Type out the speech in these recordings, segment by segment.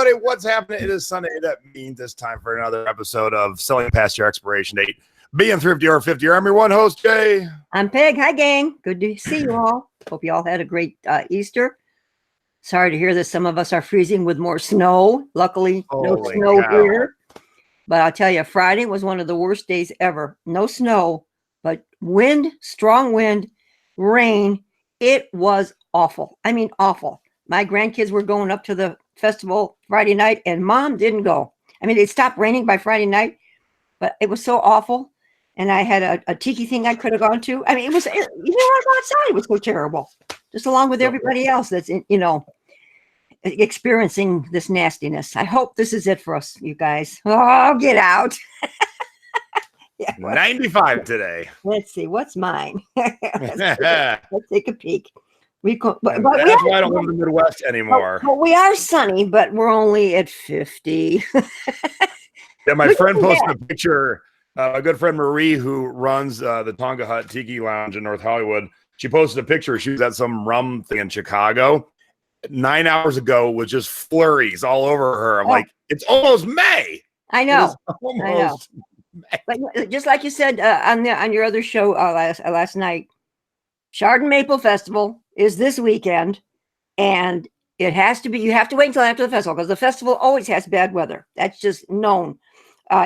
everybody. What's happening? It is Sunday. That means it's time for another episode of Selling Past Your Expiration Date. Being thrifty or 50. I'm your one host, Jay. I'm Peg. Hi, gang. Good to see you all. Hope you all had a great Easter. Sorry to hear that some of us are freezing with more snow. Luckily, no snow here. But I'll tell you, Friday was one of the worst days ever. No snow, but wind, strong wind, rain. It was awful. I mean, awful. My grandkids were going up to the festival Friday night, and Mom didn't go. I mean, it stopped raining by Friday night, but it was so awful. And I had a tiki thing I could have gone to. I mean, you want to go outside. It was so terrible. Just along with everybody else that's, experiencing this nastiness. I hope this is it for us, you guys. Oh, get out. Yeah, 95 today. Let's see. What's mine? Let's take a peek. But that's why I don't live in the Midwest anymore. Well, we are sunny, but we're only at 50. Yeah, my friend posted a picture. A good friend, Marie, who runs the Tonga Hut Tiki Lounge in North Hollywood, she posted a picture. She was at some rum thing in Chicago 9 hours ago with just flurries all over her. I'm like, it's almost May. I know. May. But just like you said on your other show last night, Chardonnay Maple Festival is this weekend, and it has to be. You have to wait until after the festival because the festival always has bad weather. That's just known.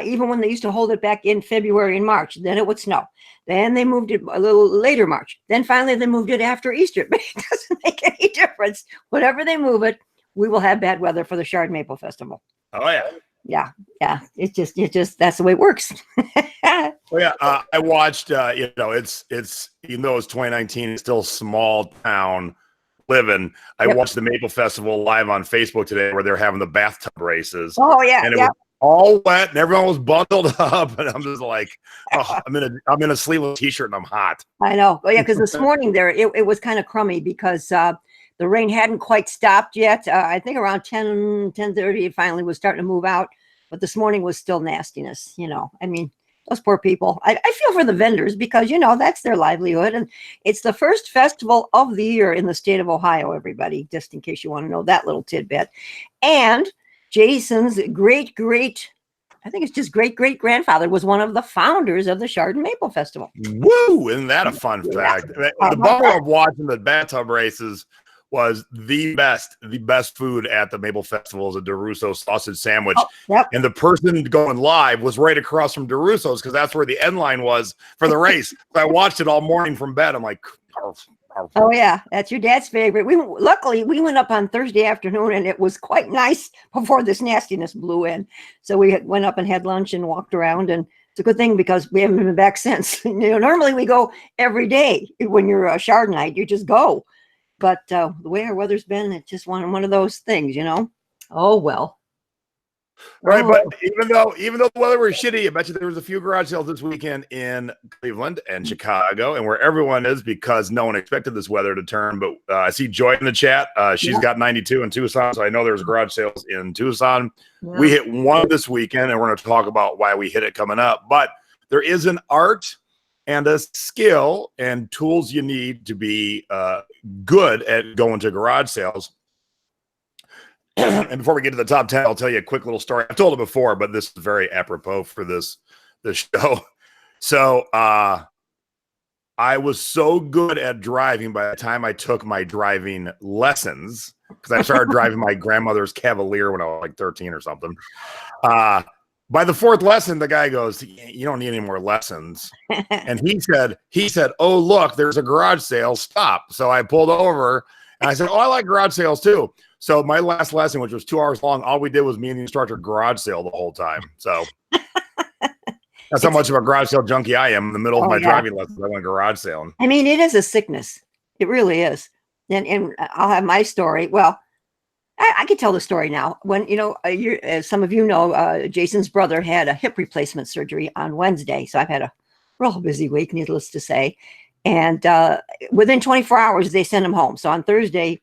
Even when they used to hold it back in February and March, then it would snow. Then they moved it a little later March. Then finally they moved it after Easter. But it doesn't make any difference. Whatever they move it, we will have bad weather for the Chardonnay Maple Festival. Oh yeah. Yeah. It just that's the way it works. I watched. It's even though it's 2019, it's still small town living. I watched the Maple Festival live on Facebook today, where they're having the bathtub races. Oh yeah, and it was all wet, and everyone was bundled up, and I'm just like, I'm in a sleeveless t-shirt, and I'm hot. I know. Oh yeah, because this morning there it was kind of crummy because the rain hadn't quite stopped yet. I think around 10:30 it finally was starting to move out, but this morning was still nastiness. I mean, those poor people. I feel for the vendors because that's their livelihood, and it's the first festival of the year in the state of Ohio. Everybody, just in case you want to know that little tidbit, and Jason's great grandfather was one of the founders of the Chardonnay Maple Festival. Woo! Isn't that a fun fact? The bummer of watching the bathtub races was the best food at the Maple Festival is a DeRusso sausage sandwich. And the person going live was right across from DeRusso's because that's where the end line was for the race. So I watched it all morning from bed. I'm like, oh yeah, that's your dad's favorite. Luckily we went up on Thursday afternoon, and it was quite nice before this nastiness blew in. So we went up and had lunch and walked around, and it's a good thing because we haven't been back since. Normally we go every day when you're a Chardonnay, you just go. But the way our weather's been, it's just one of those things, Oh well. Right, but even though the weather was shitty, I bet you there was a few garage sales this weekend in Cleveland and Chicago, and where everyone is because no one expected this weather to turn. But I see Joy in the chat. She's got 92 in Tucson, so I know there's garage sales in Tucson. Yeah. We hit one this weekend, and we're going to talk about why we hit it coming up. But there is an art and a skill and tools you need to be good at going to garage sales. And before we get to the top 10, I'll tell you a quick little story. I've told it before, but this is very apropos for this show. So I was so good at driving by the time I took my driving lessons, because I started driving my grandmother's Cavalier when I was like 13 or something. By the fourth lesson, the guy goes, "You don't need any more lessons." And he said, "Oh, look, there's a garage sale. Stop." So I pulled over and I said, "Oh, I like garage sales too." So my last lesson, which was 2 hours long, all we did was me and the instructor garage sale the whole time. So that's how much of a garage sale junkie I am. In the middle of my driving lessons, I went garage sailing. I mean, it is a sickness. It really is. And I'll have my story. Well, I could tell the story now. When, as some of you know, Jason's brother had a hip replacement surgery on Wednesday. So I've had a real busy week, needless to say. And within 24 hours, they sent him home. So on Thursday,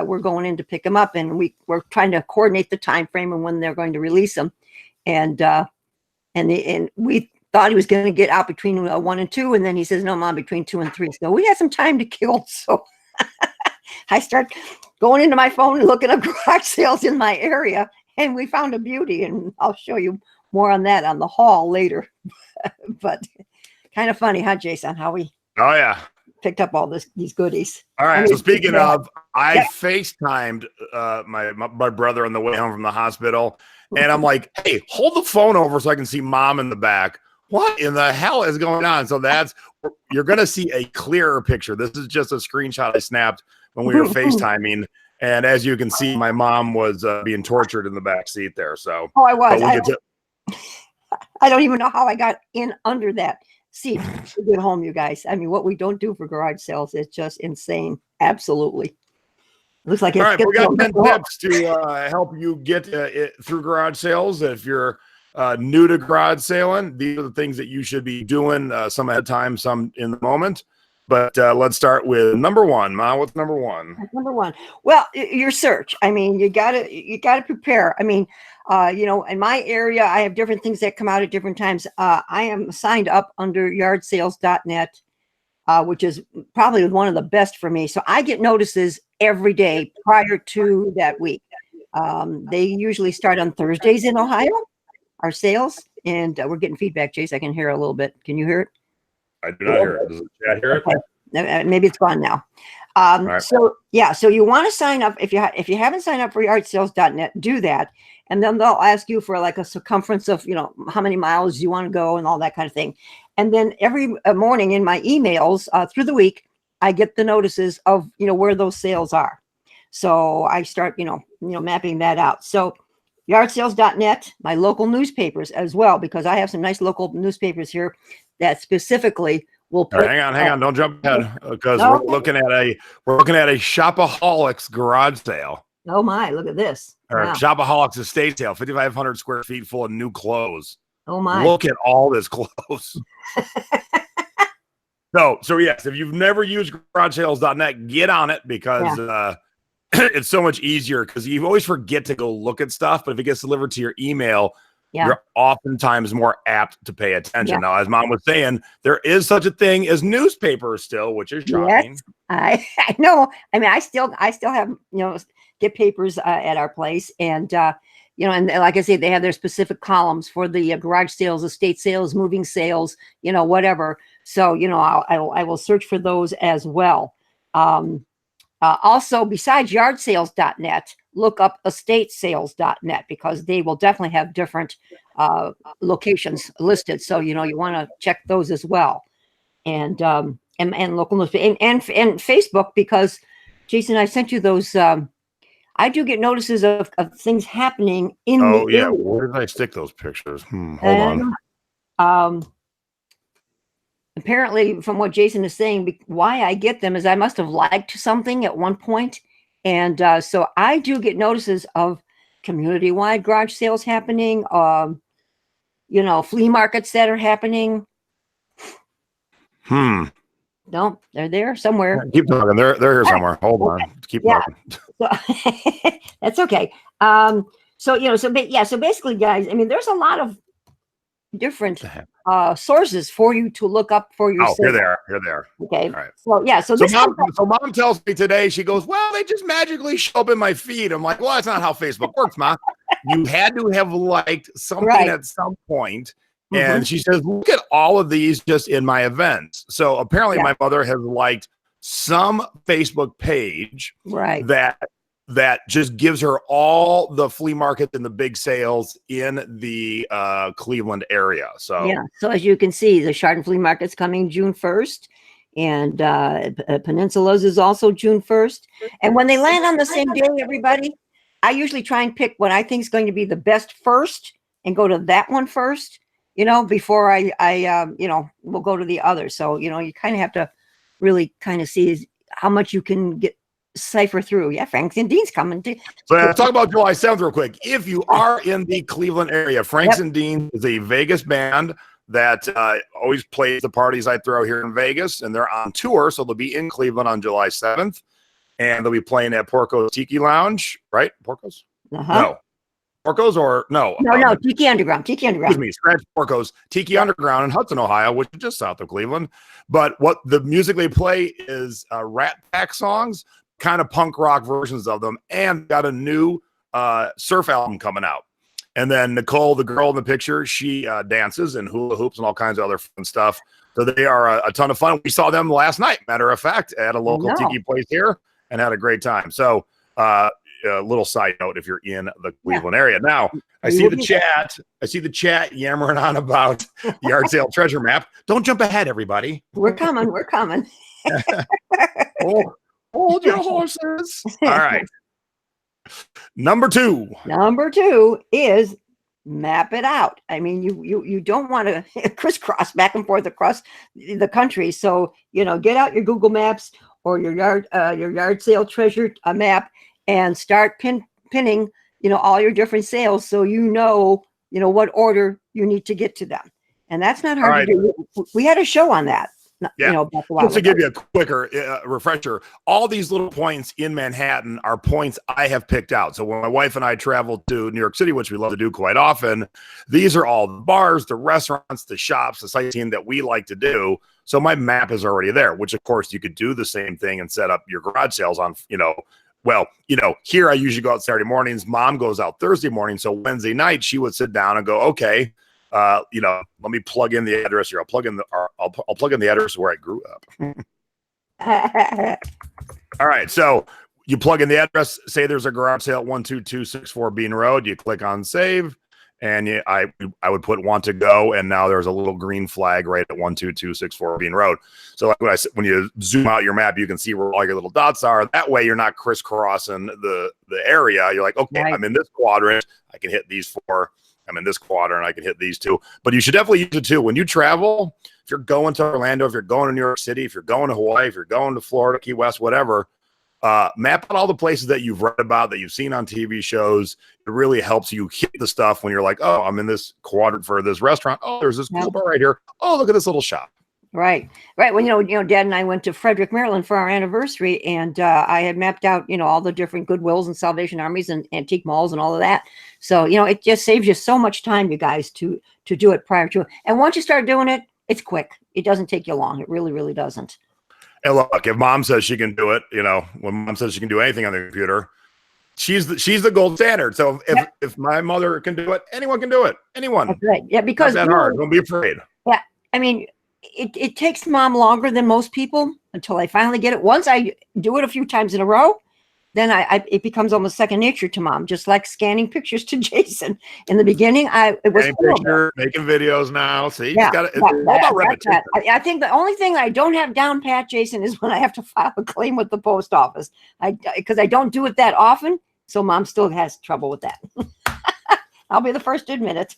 we're going in to pick him up, and we're trying to coordinate the time frame and when they're going to release him. And we thought he was going to get out between 1 and 2, and then he says, "No, Mom, between 2 and 3." So we had some time to kill. So I start going into my phone and looking up garage sales in my area, and we found a beauty, and I'll show you more on that on the haul later. But kind of funny, huh, Jason? How we picked up all these goodies. All right. So speaking of, I Yep. FaceTimed my brother on the way home from the hospital, and I'm like, "Hey, hold the phone over so I can see Mom in the back." What in the hell is going on? So you're going to see a clearer picture. This is just a screenshot I snapped when we were FaceTiming. And as you can see, my mom was being tortured in the back seat there. So, I was. I don't even know how I got in under that seat to get home, you guys. I mean, what we don't do for garage sales is just insane. Absolutely. Looks like all right. We got 10 tips to help you get through garage sales. If you're new to garage selling, these are the things that you should be doing, some at a time, some in the moment. But let's start with number one. Ma, what's number one? Number one. Well, your search. I mean, you gotta prepare. I mean, in my area, I have different things that come out at different times. I am signed up under yardsales.net, which is probably one of the best for me. So I get notices every day prior to that week. They usually start on Thursdays in Ohio, our sales, and we're getting feedback. Chase, I can hear a little bit. Can you hear it? I do not hear it. Does the chat hear it? Okay. Maybe it's gone now. Right. So you want to sign up. If you haven't signed up for yardsales.net, do that. And then they'll ask you for like a circumference of, how many miles you want to go and all that kind of thing. And then every morning in my emails through the week, I get the notices of, where those sales are. So I start, mapping that out. So yardsales.net, my local newspapers as well, because I have some nice local newspapers here that specifically will put. Hang on, don't jump ahead, because we're looking at a Shopaholics garage sale. Oh my, look at this. Or Shopaholics estate sale, 5,500 square feet full of new clothes. Oh my. Look at all this clothes. So yes, if you've never used garagesales.net, get on it, because it's so much easier, because you always forget to go look at stuff, but if it gets delivered to your email, you're oftentimes more apt to pay attention. Now, as Mom was saying, there is such a thing as newspapers still, which is shocking. Yes, I know. I mean, I still have, get papers at our place, and and like I say, they have their specific columns for the garage sales, estate sales, moving sales, whatever. So, I will search for those as well. Also, besides yardsales.net, look up estatesales.net, because they will definitely have different locations listed. So, you want to check those as well. And local news and Facebook, because Jason, I sent you those. I do get notices of things happening in the area. Where did I stick those pictures? Hold on. Apparently, from what Jason is saying, why I get them is I must have liked something at one point. And so I do get notices of community-wide garage sales happening, flea markets that are happening. No, they're there somewhere. Keep talking. They're here somewhere. Hold on. Keep talking. So, that's okay. So basically, guys, I mean, there's a lot of different sources for you to look up for yourself. Here they are. Okay. All right. So Mom tells me today, she goes, well, they just magically show up in my feed. I'm like, well, that's not how Facebook works, Mom. You had to have liked something at some point. And she says, look at all of these just in my events. So apparently my mother has liked some Facebook page that just gives her all the flea market and the big sales in the Cleveland area. So as you can see, the Chardon Flea Market's coming June 1st, and Peninsula's is also June 1st. And when they land on the same day, everybody, I usually try and pick what I think is going to be the best first and go to that one first, before I we'll go to the other. So, you kind of have to really kind of see how much you can cipher through. Yeah, Franks and Dean's coming. So talk about July 7th real quick. If you are in the Cleveland area, Franks and Dean is a Vegas band that always plays the parties I throw here in Vegas, and they're on tour. So they'll be in Cleveland on July 7th, and they'll be playing at Porco's Tiki Lounge, right? Porco's? No. Porco's or no? No, Tiki Underground. Excuse me, scratch Porco's Tiki Underground in Hudson, Ohio, which is just south of Cleveland. But what the music they play is Rat Pack songs, kind of punk rock versions of them, and got a new surf album coming out. And then Nicole, the girl in the picture, she dances and hula hoops and all kinds of other fun stuff. So they are a ton of fun. We saw them last night, matter of fact, at a local tiki place here and had a great time. So a little side note if you're in the Cleveland area. Now, I see the chat. I see the chat yammering on about the yard sale treasure map. Don't jump ahead, everybody. We're coming. We're coming. Hold your horses. All right. Number two is map it out. I mean, you don't want to crisscross back and forth across the country. So, get out your Google Maps or your yard sale treasure map and start pinning, all your different sales. So, what order you need to get to them. And that's not hard to do. We had a show on that. Just to give you a quicker refresher, all these little points in Manhattan are points I have picked out. So when my wife and I travel to New York City, which we love to do quite often, these are all the bars, the restaurants, the shops, the sightseeing that we like to do. So my map is already there, which of course you could do the same thing and set up your garage sales on, here I usually go out Saturday mornings. Mom goes out Thursday morning. So Wednesday night, she would sit down and go, okay, let me plug in the address here. I'll plug in the address where I grew up. All right. So you plug in the address, say there's a garage sale at 12264 Bean Road. You click on save and I would put want to go. And now there's a little green flag right at 12264 Bean Road. So like when you zoom out your map, you can see where all your little dots are. That way you're not crisscrossing the area. You're like, okay, I'm in this quadrant. I can hit these four. I'm in this quadrant. I can hit these two, but you should definitely use it too. When you travel, if you're going to Orlando, if you're going to New York City, if you're going to Hawaii, if you're going to Florida, Key West, whatever, map out all the places that you've read about, that you've seen on TV shows. It really helps you hit the stuff when you're like, oh, I'm in this quadrant for this restaurant. Oh, there's this cool bar right here. Oh, look at this little shop. Right. When, Dad and I went to Frederick, Maryland for our anniversary, and I had mapped out, all the different Goodwills and Salvation Armies and antique malls and all of that. So, it just saves you so much time, you guys, to do it prior to it. And once you start doing it, it's quick. It doesn't take you long. It really, really doesn't. And look, if Mom says she can do it, when Mom says she can do anything on the computer, she's the gold standard. So if my mother can do it, anyone can do it. Anyone. That's right. Yeah, because not that hard. Don't be afraid. Yeah. I mean, it takes Mom longer than most people until I finally get it. Once I do it a few times in a row, then it becomes almost second nature to Mom, just like scanning pictures to Jason. In the beginning, it was making videos now. See, yeah, it's all about repetition. I think the only thing I don't have down pat, Jason, is when I have to file a claim with the post office. Because I don't do it that often, so Mom still has trouble with that. I'll be the first to admit it.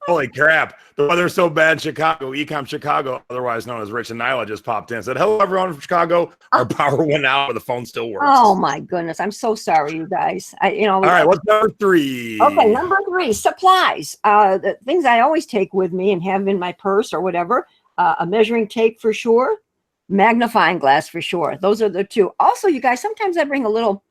Holy crap. The weather's so bad in Chicago. Ecom Chicago, otherwise known as Rich and Nyla, just popped in and said, hello, everyone from Chicago. Our power went out, but the phone still works. Oh, my goodness. I'm so sorry, you guys. All right, what's number three? Okay, number three, supplies. The things I always take with me and have in my purse or whatever. A measuring tape for sure. Magnifying glass for sure. Those are the two. Also, you guys, sometimes I bring a little,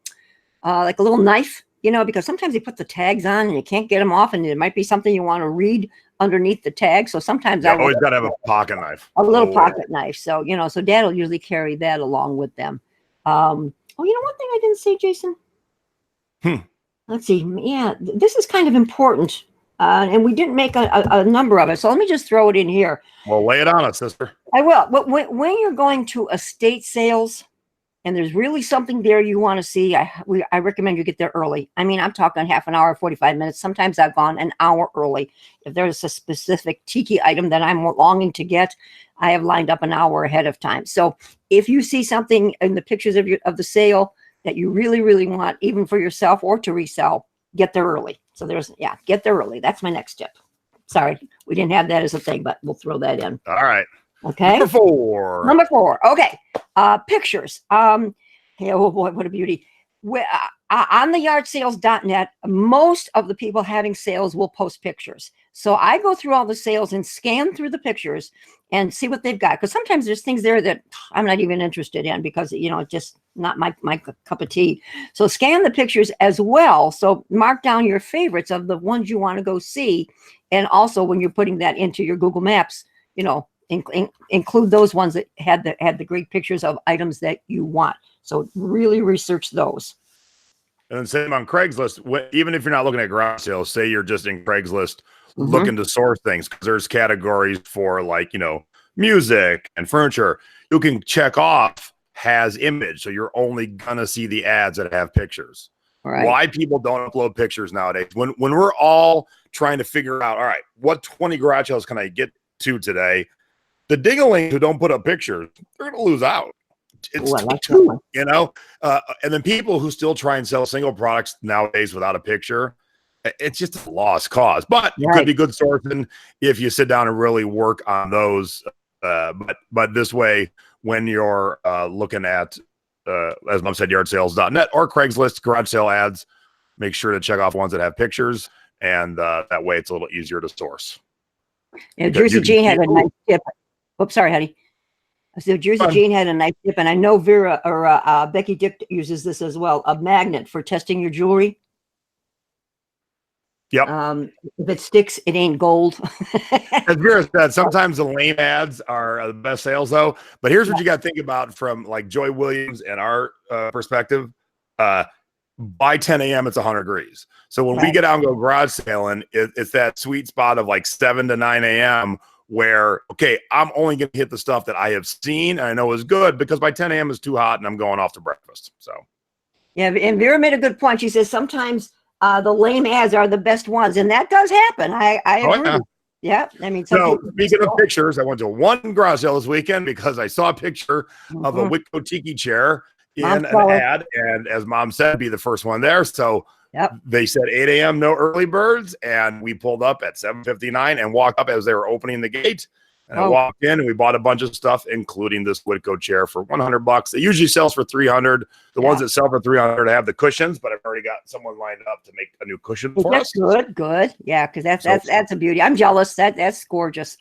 like a little knife. Because sometimes you put the tags on and you can't get them off, and it might be something you want to read underneath the tag. So sometimes I always got to have a pocket knife, a little pocket knife. So, so Dad will usually carry that along with them. One thing I didn't say, Jason. Let's see. Yeah, this is kind of important. And we didn't make a number of it. So let me just throw it in here. Well, lay it on us, sister. I will. But when you're going to estate sales, and there's really something there you want to see, I recommend you get there early. I mean, I'm talking half an hour, 45 minutes. Sometimes I've gone an hour early. If there's a specific tiki item that I'm longing to get, I have lined up an hour ahead of time. So if you see something in the pictures of the sale that you really, really want, even for yourself or to resell, get there early. So get there early. That's my next tip. Sorry, we didn't have that as a thing, but we'll throw that in. All right. Okay. Number four. Okay. Pictures. Oh boy, what a beauty. On the yardsales.net, most of the people having sales will post pictures. So I go through all the sales and scan through the pictures and see what they've got. Because sometimes there's things there that I'm not even interested in because, it's just not my cup of tea. So scan the pictures as well. So mark down your favorites of the ones you want to go see. And also when you're putting that into your Google Maps, include those ones that had the great pictures of items that you want. So really research those. And then same on Craigslist. Even if you're not looking at garage sales, say you're just in Craigslist Mm-hmm. looking to source things, because there's categories for like, music and furniture. You can check off has image. So you're only going to see the ads that have pictures. Right. Why people don't upload pictures nowadays. When we're all trying to figure out, all right, what 20 garage sales can I get to today? The dinglings who don't put up pictures, they're going to lose out. It's true, and then people who still try and sell single products nowadays without a picture, it's just a lost cause. But it could be good sourcing if you sit down and really work on those. But this way, when you're looking at, as Mom said, yardsales.net or Craigslist garage sale ads, make sure to check off ones that have pictures, and that way it's a little easier to source. Yeah, Jersey Jane had a nice tip. Oops, sorry, Hattie. So Jersey Jane had a nice tip, and I know Vera or Becky Dick uses this as well, a magnet for testing your jewelry. Yep. If it sticks, it ain't gold. As Vera said, sometimes the lame ads are the best sales, though. But here's what you got to think about from like Joy Williams and our perspective. By 10 a.m., it's 100 degrees. So when we get out and go garage sailing, it's that sweet spot of like 7 to 9 a.m. where, okay, I'm only going to hit the stuff that I have seen and I know is good, because by 10 a.m. it's too hot and I'm going off to breakfast. So, yeah, and Vera made a good point. She says sometimes the lame ads are the best ones, and that does happen. I agree. Yeah, I mean, so speaking of pictures, I went to one garage sale this weekend because I saw a picture of a Whitco Tiki chair in an ad, and as Mom said, be the first one there. So they said 8 a.m. no early birds, and we pulled up at 7:59 and walked up as they were opening the gate. And I walked in and we bought a bunch of stuff, including this Whitco chair for $100. It usually sells for $300. The ones that sell for $300 have the cushions, but I've already got someone lined up to make a new cushion for us. Good. Yeah, because that's a beauty. I'm jealous. That's gorgeous.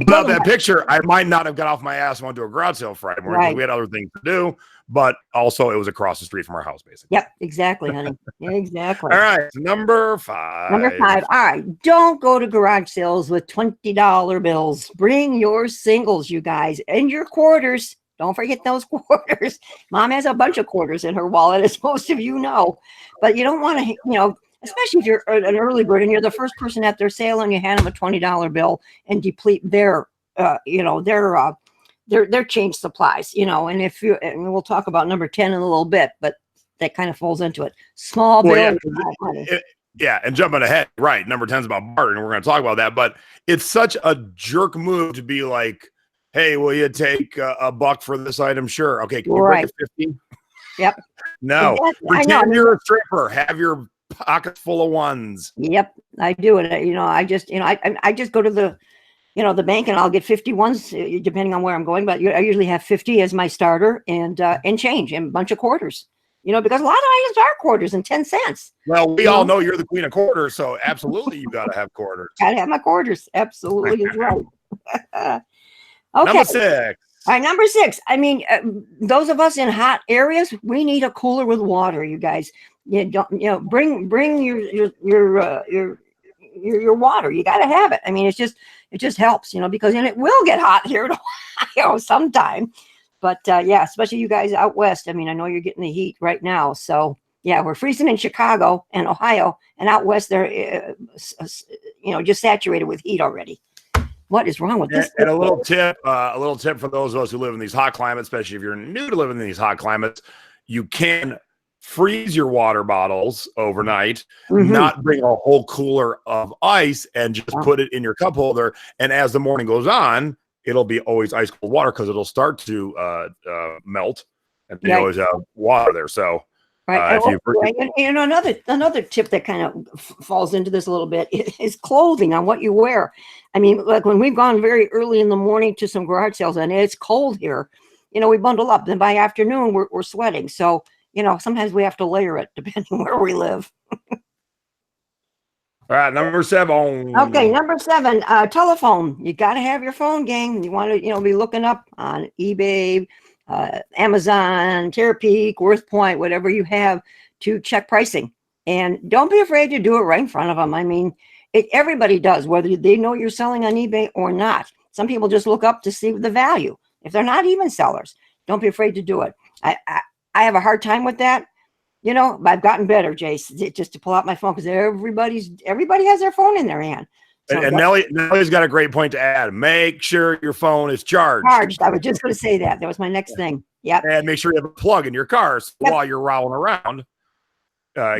About that picture, I might not have got off my ass and went to a garage sale Friday morning because we had other things to do, but also it was across the street from our house, basically. Yep, exactly, honey. Exactly. All right, number 5. All right, don't go to garage sales with $20 bills. Bring your singles, you guys, and your quarters. Don't forget those quarters. Mom has a bunch of quarters in her wallet, as most of you know, but you don't want to, especially if you're an early bird and you're the first person at their sale and you hand them a $20 bill and deplete their change supplies, and and we'll talk about number 10 in a little bit, but that kind of falls into it. Small bill. And jumping ahead, right. Number 10 is about bartering. We're going to talk about that, but it's such a jerk move to be like, hey, will you take a buck for this item? Sure. Okay. Can you break it 50? Yep. No. Pretend you're a stripper. Have your pockets full of ones. Yep, I do it. I just go to the bank and I'll get 50 ones depending on where I'm going. But I usually have 50 as my starter and change and a bunch of quarters. Because a lot of items are quarters and 10 cents. Well, we all know you're the queen of quarters, so absolutely you got to have quarters. Got to have my quarters. Absolutely is right. Okay. Number 6. All right, number 6. I mean, those of us in hot areas, we need a cooler with water. You guys, bring your water. You got to have it. I mean, it just helps, because it will get hot here in Ohio sometime. But especially you guys out west. I mean, I know you're getting the heat right now. So yeah, we're freezing in Chicago and Ohio, and out west they're just saturated with heat already. What is wrong with this? And a little tip for those of us who live in these hot climates, especially if you're new to living in these hot climates, you can freeze your water bottles overnight, not bring a whole cooler of ice, and just put it in your cup holder. And as the morning goes on, it'll be always ice cold water because it'll start to melt, and you always have water there. So, right. Another tip that kind of falls into this a little bit is clothing on what you wear. I mean, like when we've gone very early in the morning to some garage sales and it's cold here, we bundle up. Then by afternoon we're sweating. So sometimes we have to layer it depending where we live. All right, number 7. Okay, number 7, telephone. You got to have your phone, gang. You want to, be looking up on eBay, Amazon, Terapeak, WorthPoint, whatever you have to check pricing. And don't be afraid to do it right in front of them. I mean, everybody does, whether they know you're selling on eBay or not. Some people just look up to see the value. If they're not even sellers, don't be afraid to do it. I have a hard time with that. You know, I've gotten better, Jace, just to pull out my phone because everybody has their phone in their hand. So And Nellie's got a great point to add. Make sure your phone is charged. I was just going to say that. That was my next thing. Yep. And make sure you have a plug in your car so while you're rolling around.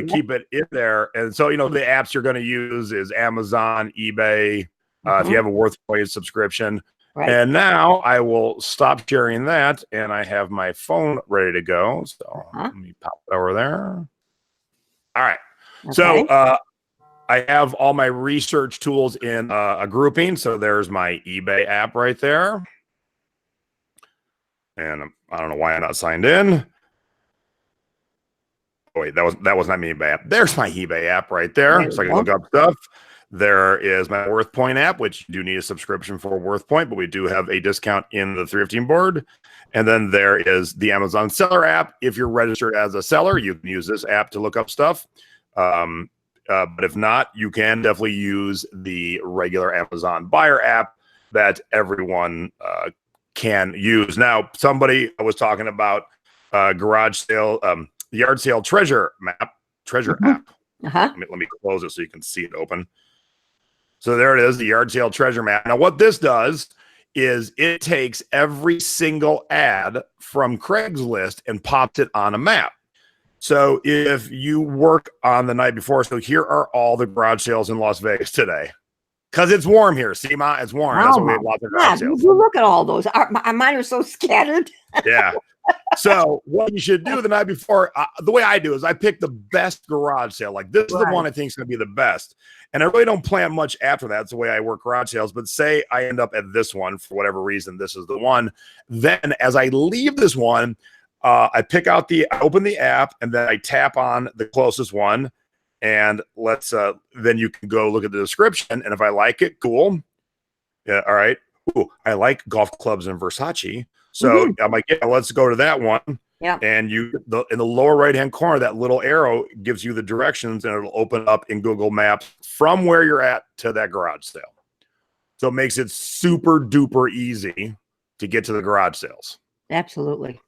Keep it in there. And so, you know, the apps you're going to use is Amazon, eBay, if you have a WorthPoint subscription. Right. And now I will stop sharing that, and I have my phone ready to go. So let me pop it over there. All right. Okay. So I have all my research tools in a grouping. So there's my eBay app right there. And I don't know why I'm not signed in. Oh, wait, that was not my eBay app. There's my eBay app right there. So I can look up stuff. There is my WorthPoint app, which you do need a subscription for WorthPoint, but we do have a discount in the thrifting board. And then there is the Amazon seller app. If you're registered as a seller, you can use this app to look up stuff. But if not, you can definitely use the regular Amazon buyer app that everyone can use. Now, somebody was talking about garage sale, the yard sale treasure app. Let me close it so you can see it open. So there it is, the yard sale treasure map. Now, what this does is it takes every single ad from Craigslist and pops it on a map. So if you work on the night before, so here are all the garage sales in Las Vegas today. Because it's warm here. See, Ma, it's warm. That's why we have lots of garage sales. You look at all those. Mine are so scattered. Yeah. So what you should do the night before, the way I do is I pick the best garage sale. Like this is the one I think is going to be the best. And I really don't plan much after that. That's the way I work garage sales. But say I end up at this one for whatever reason, this is the one. Then as I leave this one, I open the app and then I tap on the closest one. And then you can go look at the description. And if I like it, cool. Yeah. All right. Ooh, I like golf clubs and Versace. So I'm like, yeah, let's go to that one. Yeah. And in the lower right-hand corner, that little arrow gives you the directions and it'll open up in Google Maps from where you're at to that garage sale. So it makes it super duper easy to get to the garage sales. Absolutely.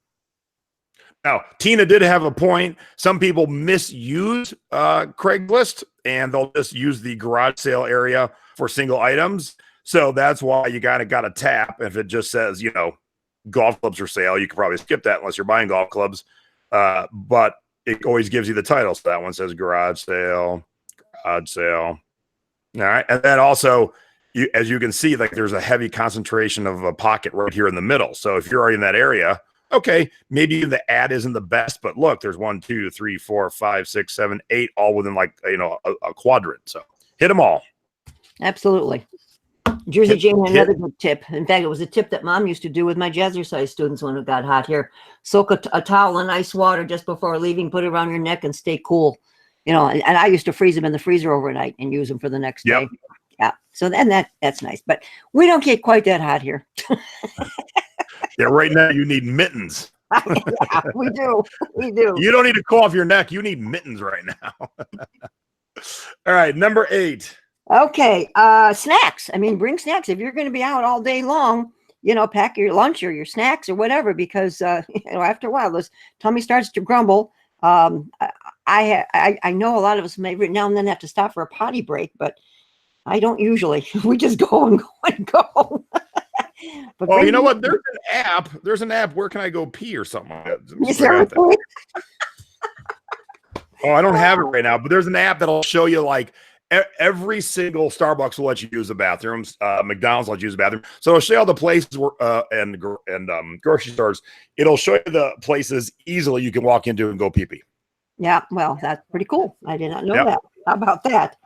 Now, Tina did have a point. Some people misuse Craigslist and they'll just use the garage sale area for single items. So that's why you got to tap. If it just says, golf clubs for sale, you can probably skip that unless you're buying golf clubs. But it always gives you the title. So that one says garage sale. All right. And then also, as you can see, like there's a heavy concentration of a pocket right here in the middle. So if you're already in that area, okay, maybe the ad isn't the best, but look, there's 1, 2, 3, 4, 5, 6, 7, 8, all within like, a quadrant. So hit them all. Absolutely. Jersey Jane, another good tip. In fact, it was a tip that Mom used to do with my jazzercise students when it got hot here. Soak a towel in ice water just before leaving, put it around your neck and stay cool. And I used to freeze them in the freezer overnight and use them for the next day. Yeah. So then that's nice. But we don't get quite that hot here. Yeah, right now you need mittens. Yeah, we do. We do. You don't need to cool off your neck. You need mittens right now. All right, number 8. Okay, snacks. I mean, bring snacks. If you're going to be out all day long, pack your lunch or your snacks or whatever, because, after a while, this tummy starts to grumble. I know a lot of us may now and then have to stop for a potty break, but I don't usually. We just go and go and go. But you know what? There's an app. There's an app. Where can I go pee or something? Oh, I don't have it right now, but there's an app that'll show you like every single Starbucks will let you use the bathrooms. McDonald's will let you use the bathroom. So it'll show you all the places and grocery stores. It'll show you the places easily you can walk into and go pee-pee. Yeah, well, that's pretty cool. I did not know that. How about that?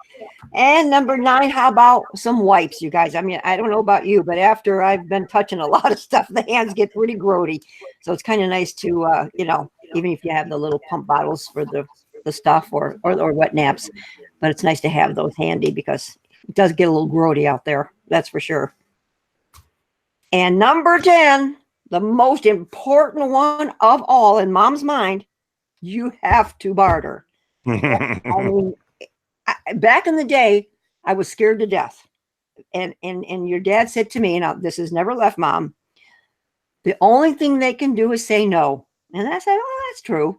And number 9, how about some wipes, you guys? I mean, I don't know about you, but after I've been touching a lot of stuff, the hands get pretty grody. So it's kind of nice to, even if you have the little pump bottles for the stuff or wet naps, but it's nice to have those handy because it does get a little grody out there. That's for sure. And number 10, the most important one of all in Mom's mind, you have to barter. I mean, back in the day, I was scared to death. And your dad said to me, now this has never left Mom, the only thing they can do is say no. And I said, oh, that's true.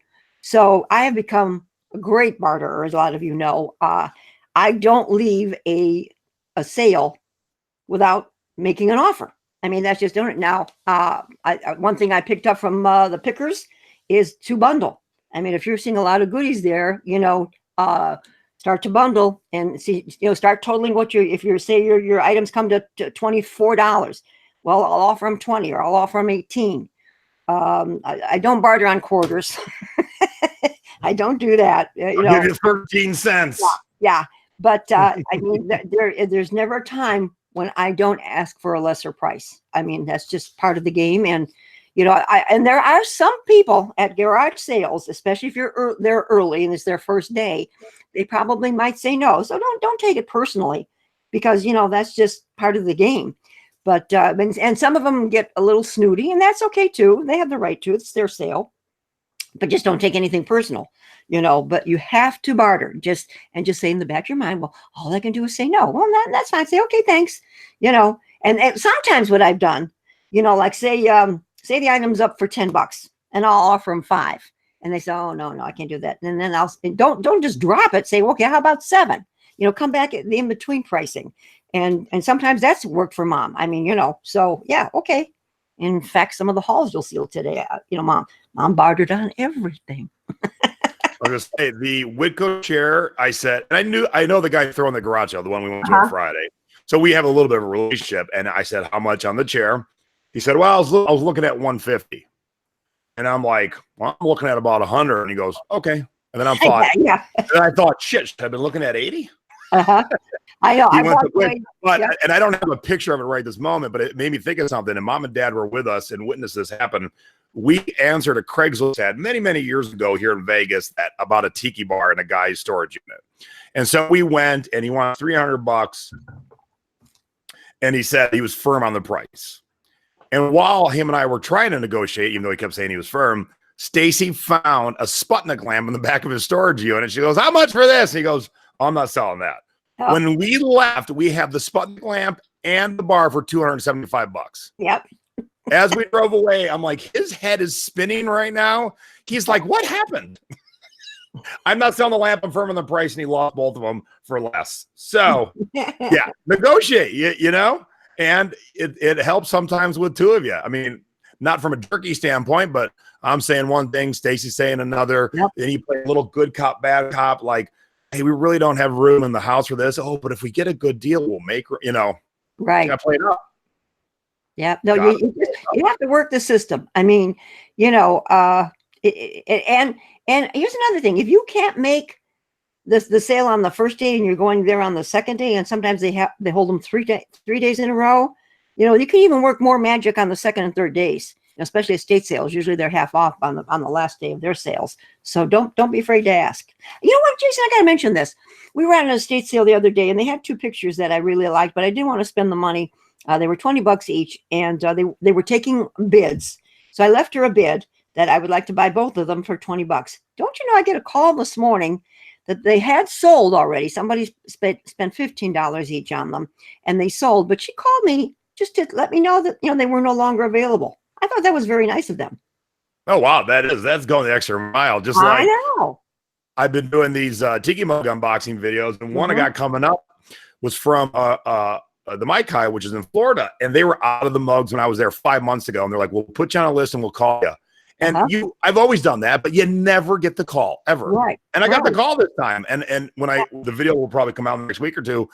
So I have become a great barterer, as a lot of you know. I don't leave a sale without making an offer. I mean, that's just doing it. Now, one thing I picked up from the pickers is to bundle. I mean, if you're seeing a lot of goodies there, you know, start to bundle and see, you know, start totaling what if you say your items come to $24. Well, I'll offer them 20 or I'll offer them 18. I don't barter on quarters. I don't do that. You know, give you 13 cents. Yeah. But I mean, there's never a time when I don't ask for a lesser price. I mean, that's just part of the game. And, you know, and there are some people at garage sales, especially if you're there early and it's their first day, they probably might say no. So don't take it personally, because, you know, that's just part of the game. But and some of them get a little snooty, and that's okay too. They have the right to. It's their sale. But just don't take anything personal, you know. But you have to barter. Just say in the back of your mind, well, all I can do is say no. Well, that's fine. Say okay, thanks. You know. And sometimes what I've done, you know, like say the item's up for $10, and I'll offer them 5, and they say, oh no, I can't do that. And then don't just drop it. Say, okay, how about 7? You know, come back at the in between pricing, and sometimes that's worked for Mom. I mean, you know, so yeah, okay. In fact, some of the hauls you'll see today, you know, Mom bartered on everything. I was gonna say the Whitco chair. I said, and I know the guy throwing the garage sale, the one we went to on Friday. So we have a little bit of a relationship. And I said, how much on the chair? He said, well, I was looking at 150. And I'm like, well, I'm looking at about 100. And he goes, okay. And then I thought, yeah. And I thought, shit, I've been looking at 80. I know. And I don't have a picture of it right this moment, but it made me think of something. And Mom and Dad were with us and witnessed this happen. We answered a Craigslist ad many, many years ago here in Vegas about a tiki bar in a guy's storage unit. And so we went, and he wanted $300, and he said he was firm on the price. And while him and I were trying to negotiate, even though he kept saying he was firm, Stacy found a Sputnik lamp in the back of his storage unit. She goes, how much for this? And he goes, I'm not selling that. Oh. When we left, we have the Sputnik lamp and the bar for $275. Yep. As we drove away, I'm like, his head is spinning right now. He's like, what happened? I'm not selling the lamp. I'm firm on the price, and he lost both of them for less. So, yeah, negotiate, you know, and it helps sometimes with two of you. I mean, not from a jerky standpoint, but I'm saying one thing, Stacy's saying another. Yep. Then you play a little good cop, bad cop, like, hey, we really don't have room in the house for this. Oh, but if we get a good deal, we'll make, you know, right. Play it up. Yeah. No, you have to work the system. I mean, you know, and here's another thing. If you can't make the sale on the first day and you're going there on the second day, and sometimes they hold them 3 days in a row, you know, you can even work more magic on the second and third days, especially estate sales. Usually they're half off on the last day of their sales. So don't be afraid to ask. You know what, Jason, I got to mention this. We were at an estate sale the other day, and they had 2 pictures that I really liked, but I didn't want to spend the money. They were $20 each, and they were taking bids. So I left her a bid that I would like to buy both of them for $20. Don't you know, I get a call this morning that they had sold already. Somebody spent $15 each on them, and they sold. But she called me just to let me know that, you know, they were no longer available. I thought that was very nice of them. Oh, wow. That's going the extra mile. Just like I know. I've been doing these Tiki Mug unboxing videos, and one I got coming up was from the Maikai, which is in Florida, and they were out of the mugs when I was there 5 months ago, and they're like, we'll put you on a list and we'll call you. And I've always done that, but you never get the call ever. Right. And I got the call this time. And when the video will probably come out next week or two,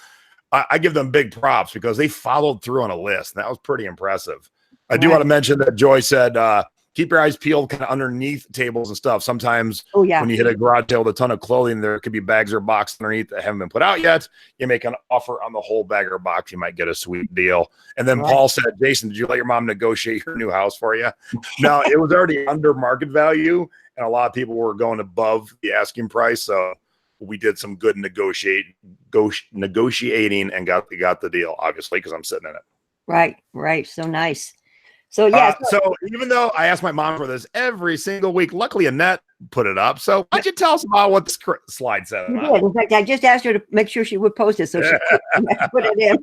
I give them big props because they followed through on a list. And that was pretty impressive. I do want to mention that Joy said, keep your eyes peeled kind of underneath tables and stuff. Sometimes when you hit a garage sale with a ton of clothing, there could be bags or boxes underneath that haven't been put out yet. You make an offer on the whole bag or box, you might get a sweet deal. And then Paul said, Jason, did you let your mom negotiate your new house for you? No, it was already under market value, and a lot of people were going above the asking price. So we did some good negotiating and got the deal, obviously, because I'm sitting in it. Right. So nice. So yeah. So even though I ask my mom for this every single week, luckily Annette put it up. So why don't you tell us about what the slide said? You did. In fact, I just asked her to make sure she would post it, so she put it in.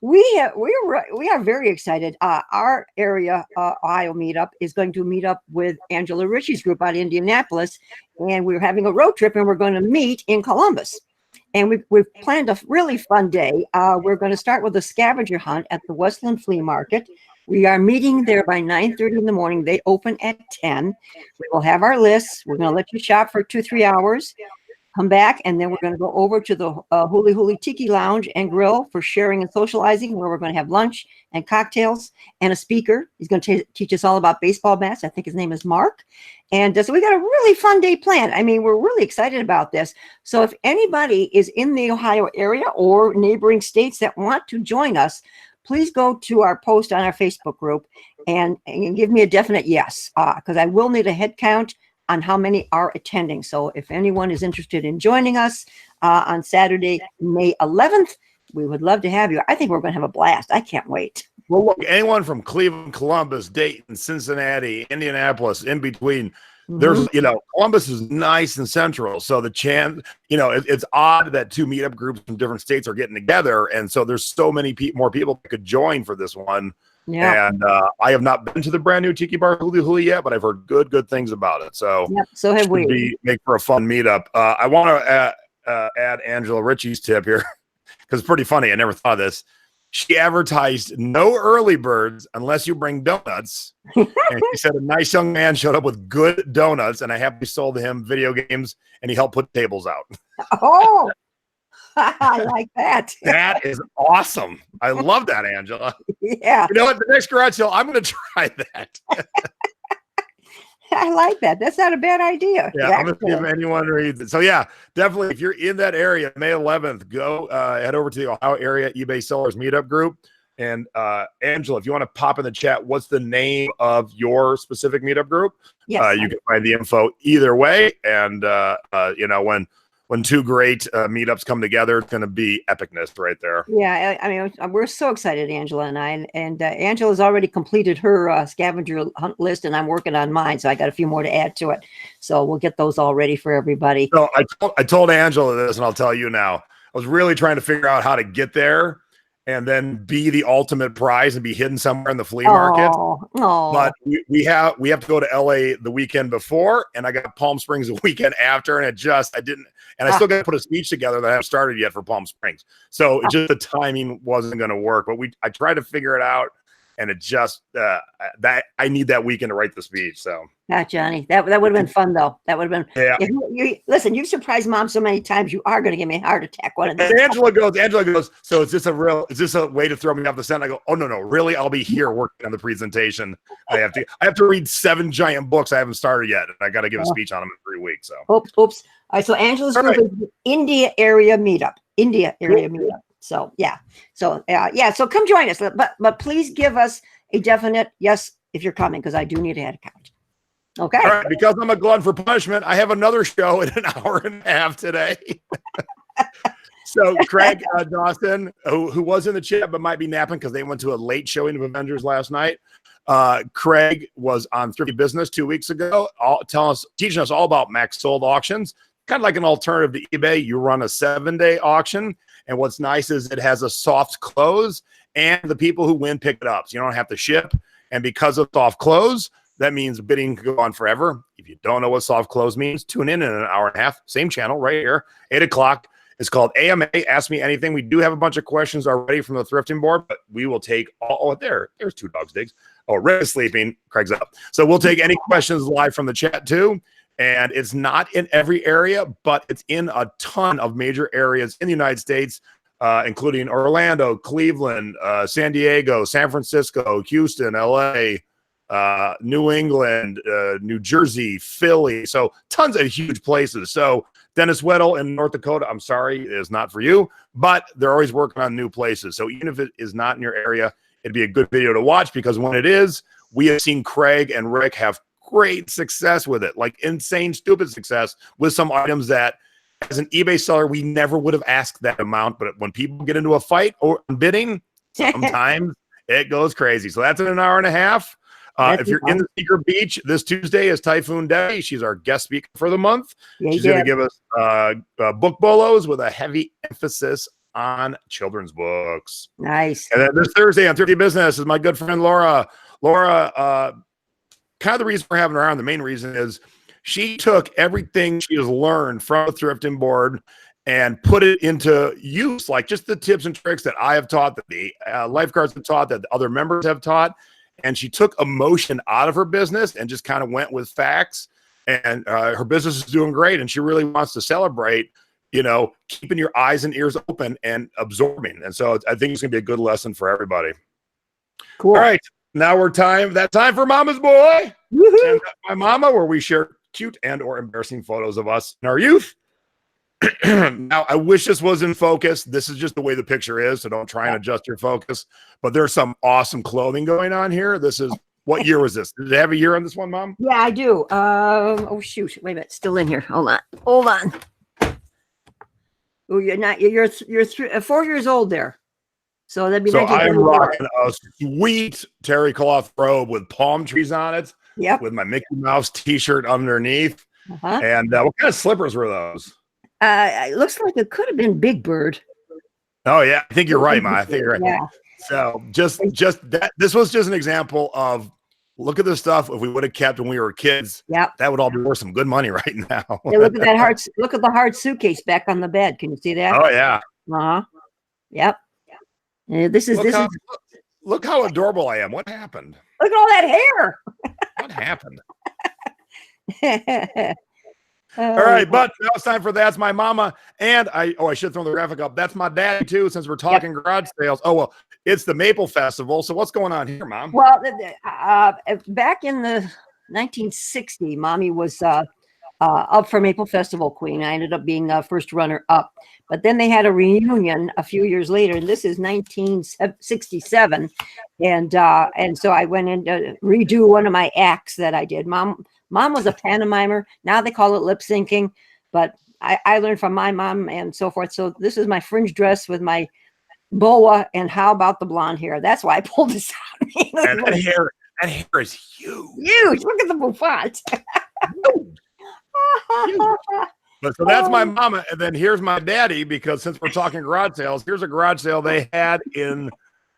We are very excited. Our area Ohio meetup is going to meet up with Angela Ritchie's group out of Indianapolis, and we're having a road trip, and we're going to meet in Columbus. And we've planned a really fun day. We're going to start with a scavenger hunt at the Westland Flea Market. We are meeting there by 9:30 in the morning. They open at 10. We will have our lists. We're going to let you shop for 2-3 hours. Come back, and then we're going to go over to the Huli Huli Tiki Lounge and Grill for sharing and socializing, where we're going to have lunch and cocktails and a speaker. He's going to teach us all about baseball bats. I think his name is Mark. And so we got a really fun day planned. I mean, we're really excited about this. So if anybody is in the Ohio area or neighboring states that want to join us, please go to our post on our Facebook group and give me a definite yes, because I will need a head count on how many are attending. So if anyone is interested in joining us on Saturday, May 11th, we would love to have you. I think we're going to have a blast. I can't wait. Well, look, anyone from Cleveland, Columbus, Dayton, Cincinnati, Indianapolis, in between, there's, Columbus is nice and central. So the chance, it's odd that two meetup groups from different states are getting together. And so there's so many more people that could join for this one. Yeah. And I have not been to the brand new Tiki Bar Huli Huli yet, but I've heard good things about it. So, so have we. Make for a fun meetup. I want to add Angela Ritchie's tip here because it's pretty funny. I never thought of this. She advertised no early birds unless you bring donuts. And she said a nice young man showed up with good donuts, and I happily sold him video games, and he helped put tables out. Oh, I like that. That is awesome. I love that, Angela. Yeah. You know what? The next garage sale, I'm going to try that. I like that. That's not a bad idea. Yeah, I'm going to see if anyone reads it. So yeah, definitely, if you're in that area, May 11th, go head over to the Ohio area eBay Sellers Meetup group. And Angela, if you want to pop in the chat, what's the name of your specific meetup group? Yes, you can find the info either way. And when two great meetups come together, it's going to be epicness right there. Yeah, I mean, we're so excited, Angela and I. And Angela's already completed her scavenger hunt list, and I'm working on mine. So I got a few more to add to it. So we'll get those all ready for everybody. So I told Angela this, and I'll tell you now. I was really trying to figure out how to get there and then be the ultimate prize and be hidden somewhere in the flea market. But we have to go to LA the weekend before, and I got Palm Springs the weekend after, and I still got to put a speech together that I haven't started yet for Palm Springs. So just the timing wasn't going to work, but I tried to figure it out, and it just that I need that weekend to write the speech. So. Johnny, that would have been fun though. That would have been. Yeah. Listen, you've surprised Mom so many times. You are going to give me a heart attack one of these. Angela goes. So is this a way to throw me off the scent? I go, oh no, really? I'll be here working on the presentation. I have to read 7 giant books I haven't started yet, and I got to give a speech on them in 3 weeks. So. Oops. All right. So Angela's group is India area meetup. So yeah. So So come join us, but please give us a definite yes if you're coming, because I do need a head count. Okay. All right, because I'm a glutton for punishment, I have another show in an hour and a half today. So Craig Dawson, who was in the chat but might be napping because they went to a late showing of Avengers last night. Craig was on Thrifted Business 2 weeks ago, teaching us all about max sold auctions, kind of like an alternative to eBay. You run a 7-day auction, and what's nice is it has a soft close, and the people who win pick it up, so you don't have to ship. And because of soft close, that means bidding can go on forever. If you don't know what soft close means, tune in an hour and a half. Same channel right here, 8 o'clock. It's called AMA. Ask Me Anything. We do have a bunch of questions already from the thrifting board, but we will take there's 2 dogs, Diggs. Oh, Rick is sleeping. Craig's up. So we'll take any questions live from the chat too. And it's not in every area, but it's in a ton of major areas in the United States, including Orlando, Cleveland, San Diego, San Francisco, Houston, LA, New England, New Jersey, Philly. So tons of huge places. So Dennis Weddle in North Dakota, I'm sorry, is not for you, but they're always working on new places. So even if it is not in your area, it'd be a good video to watch, because when it is, we have seen Craig and Rick have great success with it, like insane, stupid success with some items that as an eBay seller, we never would have asked that amount. But when people get into a fight or bidding, sometimes It goes crazy. So that's in an hour and a half. If you're in the Secret Beach this Tuesday is Typhoon Debbie. She's our guest speaker for the month. She's going to give us book bolos with a heavy emphasis on children's books. Nice. And then this Thursday on Thrifted Business is my good friend Laura. Laura, kind of the reason we're having her on, the main reason is she took everything she has learned from the thrifting board and put it into use, like just the tips and tricks that I have taught, that the lifeguards have taught, that the other members have taught. And she took emotion out of her business and just kind of went with facts. And her business is doing great. And she really wants to celebrate, keeping your eyes and ears open and absorbing. And so I think it's going to be a good lesson for everybody. Cool. All right. Now that time for Mama's Boy. Woo-hoo. And My Mama, where we share cute and or embarrassing photos of us in our youth. Now, I wish this was in focus. This is just the way the picture is, so don't try and adjust your focus. But there's some awesome clothing going on here. This is, what year was this? Did it have a year on this one, Mom? Yeah, I do. Oh, shoot. Wait a minute. Still in here. Hold on. Oh, you're 4 years old there. So that'd be so I'm rocking a sweet terry cloth robe with palm trees on it. Yep. With my Mickey Mouse t-shirt underneath. And what kind of slippers were those? It looks like it could have been Big Bird. Oh yeah, I think you're right, Ma. I think you're right. Yeah. So just that. This was just an example of, look at the stuff. If we would have kept when we were kids, that would all be worth some good money right now. Yeah, look at that hard. Look at the hard suitcase back on the bed. Can you see that? Oh yeah. Yep. Look how adorable I am. What happened? Look at all that hair. What happened? All right, but now it's time for That's My Mama. And I should throw the graphic up. That's my daddy, too, since we're talking garage sales. Oh, well, it's the Maple Festival. So what's going on here, Mom? Well, back in the 1960, Mommy was up for Maple Festival Queen. I ended up being first runner up. But then they had a reunion a few years later, and this is 1967. And so I went in to redo one of my acts that I did. Mom was a pantomimer. Now they call it lip syncing, but I learned from my mom and so forth. So this is my fringe dress with my boa, and how about the blonde hair? That's why I pulled this out. And that hair is huge. Huge. Look at the bouffant. So that's my mama, and then here's my daddy, because since we're talking garage sales, here's a garage sale they had in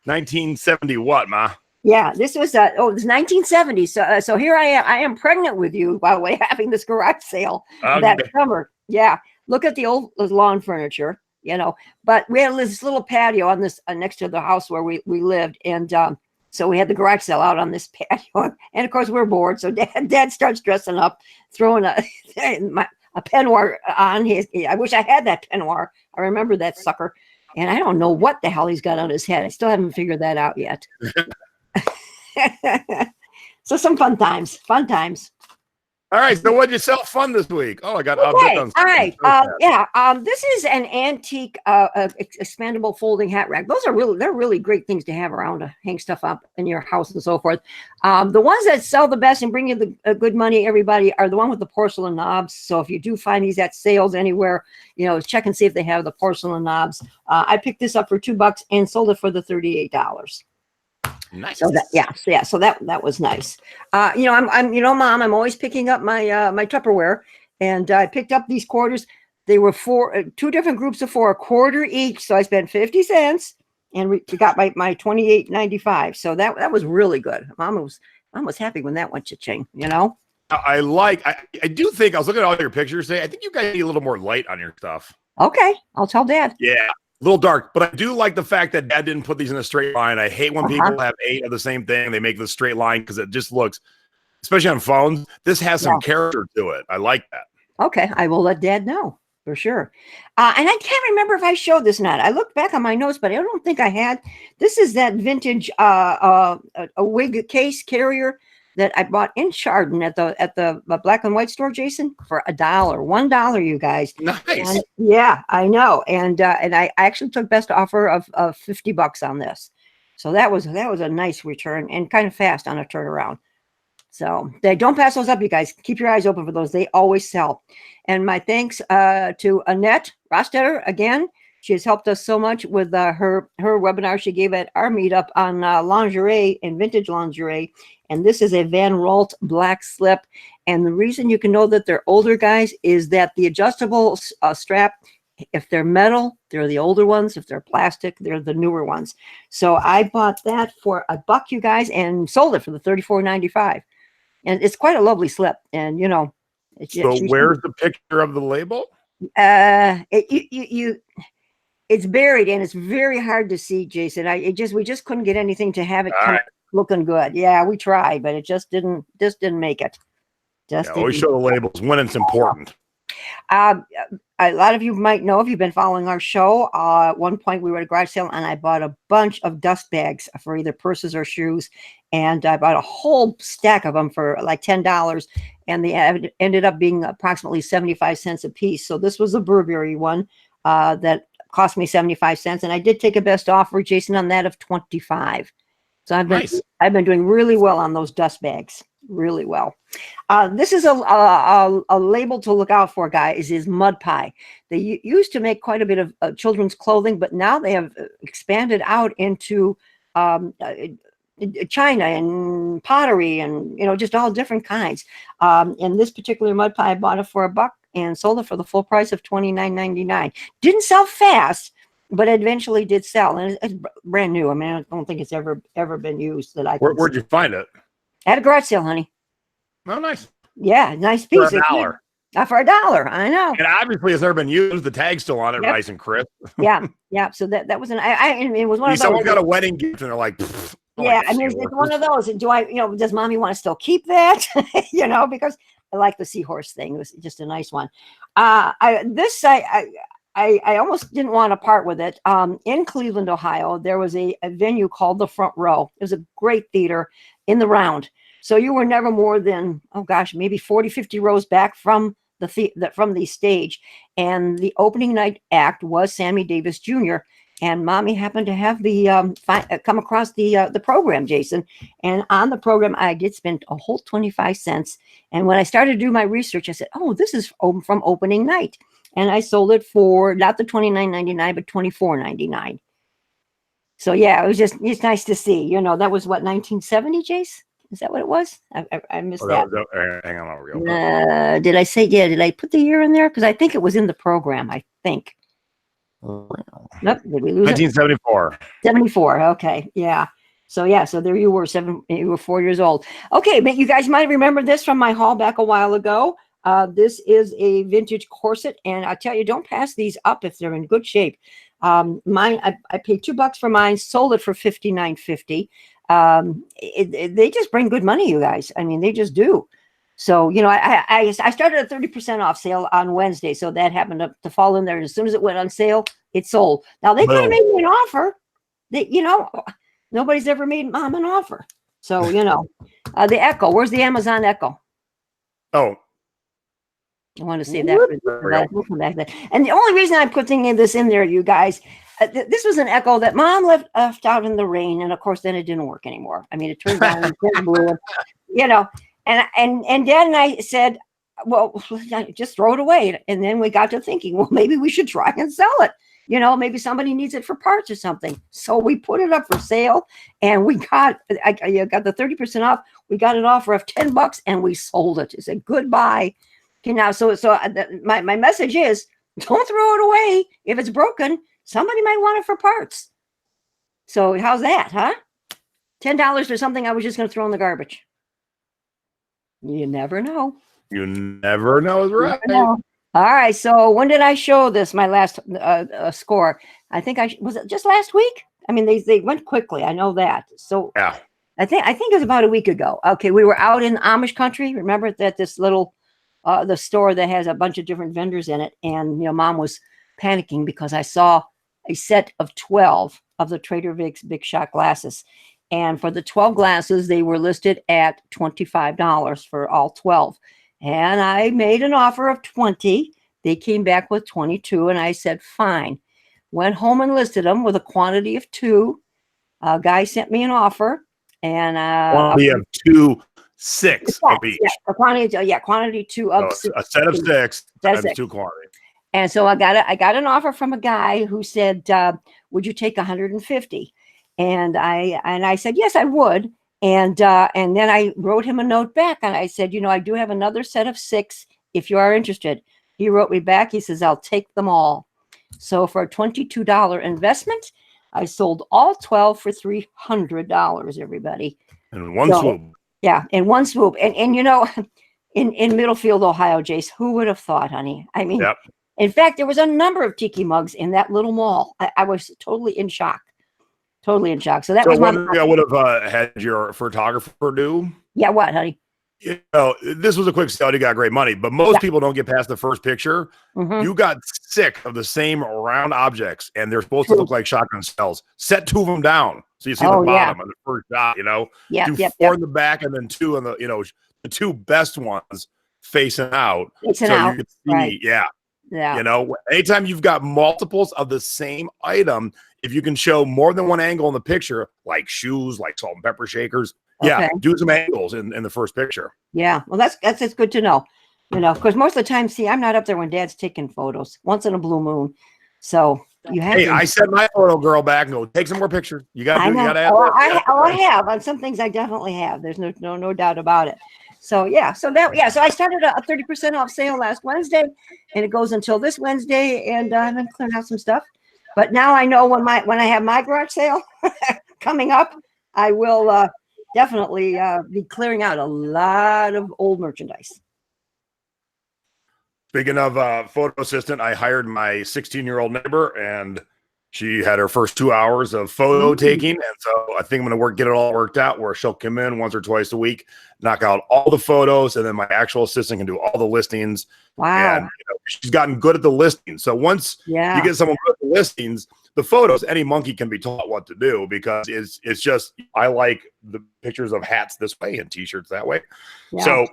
1970. What, Ma? Yeah, this was it was 1970. So here I am pregnant with you, by the way, having this garage sale that summer. Yeah, look at the old lawn furniture, But we had this little patio on this next to the house where we lived, and so we had the garage sale out on this patio, and of course we're bored. So Dad starts dressing up, throwing a peignoir on his. I wish I had that peignoir. I remember that sucker, and I don't know what the hell he's got on his head. I still haven't figured that out yet. So some fun times. All right. So what'd you sell fun this week? Oh, I got okay. All right. This is an antique expandable folding hat rack. They're really great things to have around to hang stuff up in your house and so forth. The ones that sell the best and bring you the good money, everybody, are the one with the porcelain knobs. So if you do find these at sales anywhere, check and see if they have the porcelain knobs. I picked this up for $2 and sold it for the $38. Nice. So that was nice. Mom, I'm always picking up my my Tupperware, and I picked up these quarters. They were two different groups of four, a quarter each. So I spent 50 cents and got my $28.95. So that was really good. Mom was happy when that went cha-ching, I do think, I was looking at all your pictures today. I think you guys need a little more light on your stuff. Okay. I'll tell Dad. Yeah. A little dark, but I do like the fact that Dad didn't put these in a straight line. I hate when people have 8 of the same thing. They make the straight line because it just looks, especially on phones, this has some character to it. I like that. Okay. I will let Dad know for sure. And I can't remember if I showed this or not. I looked back on my notes, but I don't think I had. This is that vintage a wig case carrier that I bought in Chardon at the black and white store, Jason, for $1, you guys. Nice. And, yeah, I know. And I actually took best offer of $50 on this. So that was a nice return and kind of fast on a turnaround. So don't pass those up, you guys. Keep your eyes open for those. They always sell. And my thanks to Annette Rostetter again. She has helped us so much with her webinar she gave at our meetup on lingerie and vintage lingerie. And this is a Van Rolt black slip. And the reason you can know that they're older, guys, is that the adjustable strap, if they're metal, they're the older ones. If they're plastic, they're the newer ones. So I bought that for $1, you guys, and sold it for the $34.95. And it's quite a lovely slip. And, you know. So where's the picture of the label? It's buried and it's very hard to see, Jason. We just couldn't get anything to have it looking good. Yeah, we tried, but it just didn't make it. Always show the labels when it's important. A lot of you might know if you've been following our show. At one point we were at a garage sale and I bought a bunch of dust bags for either purses or shoes, and I bought a whole stack of them for like $10, and they ended up being approximately 75 cents a piece. So this was a Burberry one that cost me 75 cents, and I did take a best offer, Jason, on that of 25. So I've been doing really well on those dust bags, really well. This is a label to look out for, guys, is Mud Pie. They used to make quite a bit of children's clothing, but now they have expanded out into China and pottery and, you know, just all different kinds. And this particular Mud Pie, I bought it for $1 and sold it for the full price of $29.99. Didn't sell fast, but eventually did sell, and it's brand new. I mean, I don't think it's ever been used that I. Where'd you find it? At a garage sale, honey. Oh, nice. Yeah, nice piece. For $1. For $1, I know. And obviously, it's never been used. The tag's still on it, nice and crisp. Yeah. So that was it was one of those. Someone got a wedding gift, and they're like, yeah, I mean, it's one of those. Does mommy want to still keep that? Because I like the seahorse thing. It was just a nice one. I almost didn't want to part with it. In Cleveland, Ohio, there was a venue called the Front Row. It was a great theater in the round. So you were never more than, maybe 40, 50 rows back from the stage. And the opening night act was Sammy Davis Jr. And mommy happened to have come across the program, Jason. And on the program, I did spend a whole 25 cents. And when I started to do my research, I said, oh, this is from opening night. And I sold it for not the $29.99, but $24.99. So yeah, it was just nice to see. That was what, 1970, Jace? Is that what it was? I missed that. Hang on. Did I say, did I put the year in there? Because I think it was in the program, I think. Nope, did we lose 1974. it? 74, okay, yeah. So there you were, you were 4 years old. Okay, but you guys might remember this from my haul back a while ago. This is a vintage corset, and I tell you, don't pass these up if they're in good shape. Mine, I paid $2 for mine, sold it for $59.50. They just bring good money, you guys. I mean, they just do. So, I started a 30% off sale on Wednesday, so that happened to fall in there. And as soon as it went on sale, it sold. Now they kind of made me an offer. Nobody's ever made mom an offer. So, the Echo. Where's the Amazon Echo? Oh. I want to say that. We'll come back to that. And the only reason I'm putting this in there, you guys, this was an Echo that mom left out in the rain, and of course, then it didn't work anymore. I mean, it turned down and turned blue, And Dad and I said, well, just throw it away. And then we got to thinking, well, maybe we should try and sell it. Maybe somebody needs it for parts or something. So we put it up for sale, and I got the 30% off. We got an offer of $10, and we sold it. It said goodbye. Okay, now, so my message is, don't throw it away. If it's broken, somebody might want it for parts. So how's that, huh? $10 for something I was just going to throw in the garbage. You never know. You never know is right. All right. So when did I show this? My last score. I think was it just last week? I mean, they went quickly. I know that. So yeah, I think it was about a week ago. Okay, we were out in Amish country. Remember that this little the store that has a bunch of different vendors in it, and mom was panicking because I saw a set of 12 of the Trader Vic's Big Shot glasses. And for the 12 glasses, they were listed at $25 for all 12. And I made an offer of 20. They came back with 22, and I said, fine. Went home and listed them with a quantity of 2. A guy sent me an offer, and quantity of 2, 6 of each. Yeah, quantity 2 of 6. A set of 6 times 2 quantity. And so I got an offer from a guy who said, would you take 150? And I said, yes, I would. And then I wrote him a note back, and I said, I do have another set of 6 if you are interested. He wrote me back. He says, I'll take them all. So for a $22 investment, I sold all 12 for $300, everybody. In one swoop. Yeah, in one swoop. And in Middlefield, Ohio, Jace, who would have thought, honey? I mean, yep. In fact, there was a number of tiki mugs in that little mall. I was totally in shock. Totally in shock. So that was one thing I would have had your photographer do. Yeah, what, honey? This was a quick sale. You got great money, but most people don't get past the first picture. You got sick of the same round objects, and they're supposed to look like shotgun shells. Set 2 of them down, so you see the bottom of the first shot. Do 4 in the back, and then 2 on the the 2 best ones facing out. You can see, yeah. Anytime you've got multiples of the same item, if you can show more than one angle in the picture, like shoes, like salt and pepper shakers, do some angles in the first picture. Yeah, well, that's good to know. Because most of the time, see, I'm not up there when Dad's taking photos. Once in a blue moon, so you have. Hey, I set my photo girl back and go take some more pictures. You got to. I have on some things. I definitely have. There's no doubt about it. So so I started a 30% off sale last Wednesday, and it goes until this Wednesday, and I've been clearing out some stuff. But now I know when I have my garage sale coming up, I will definitely be clearing out a lot of old merchandise. Speaking of photo assistant, I hired my 16-year-old neighbor, and she had her first 2 hours of photo taking. And so I think I'm going to get it all worked out where she'll come in once or twice a week, knock out all the photos, and then my actual assistant can do all the listings. Wow. And she's gotten good at the listings. So once you get someone good at the listings, the photos, any monkey can be taught what to do, because it's just, I like the pictures of hats this way and t-shirts that way. Yeah. So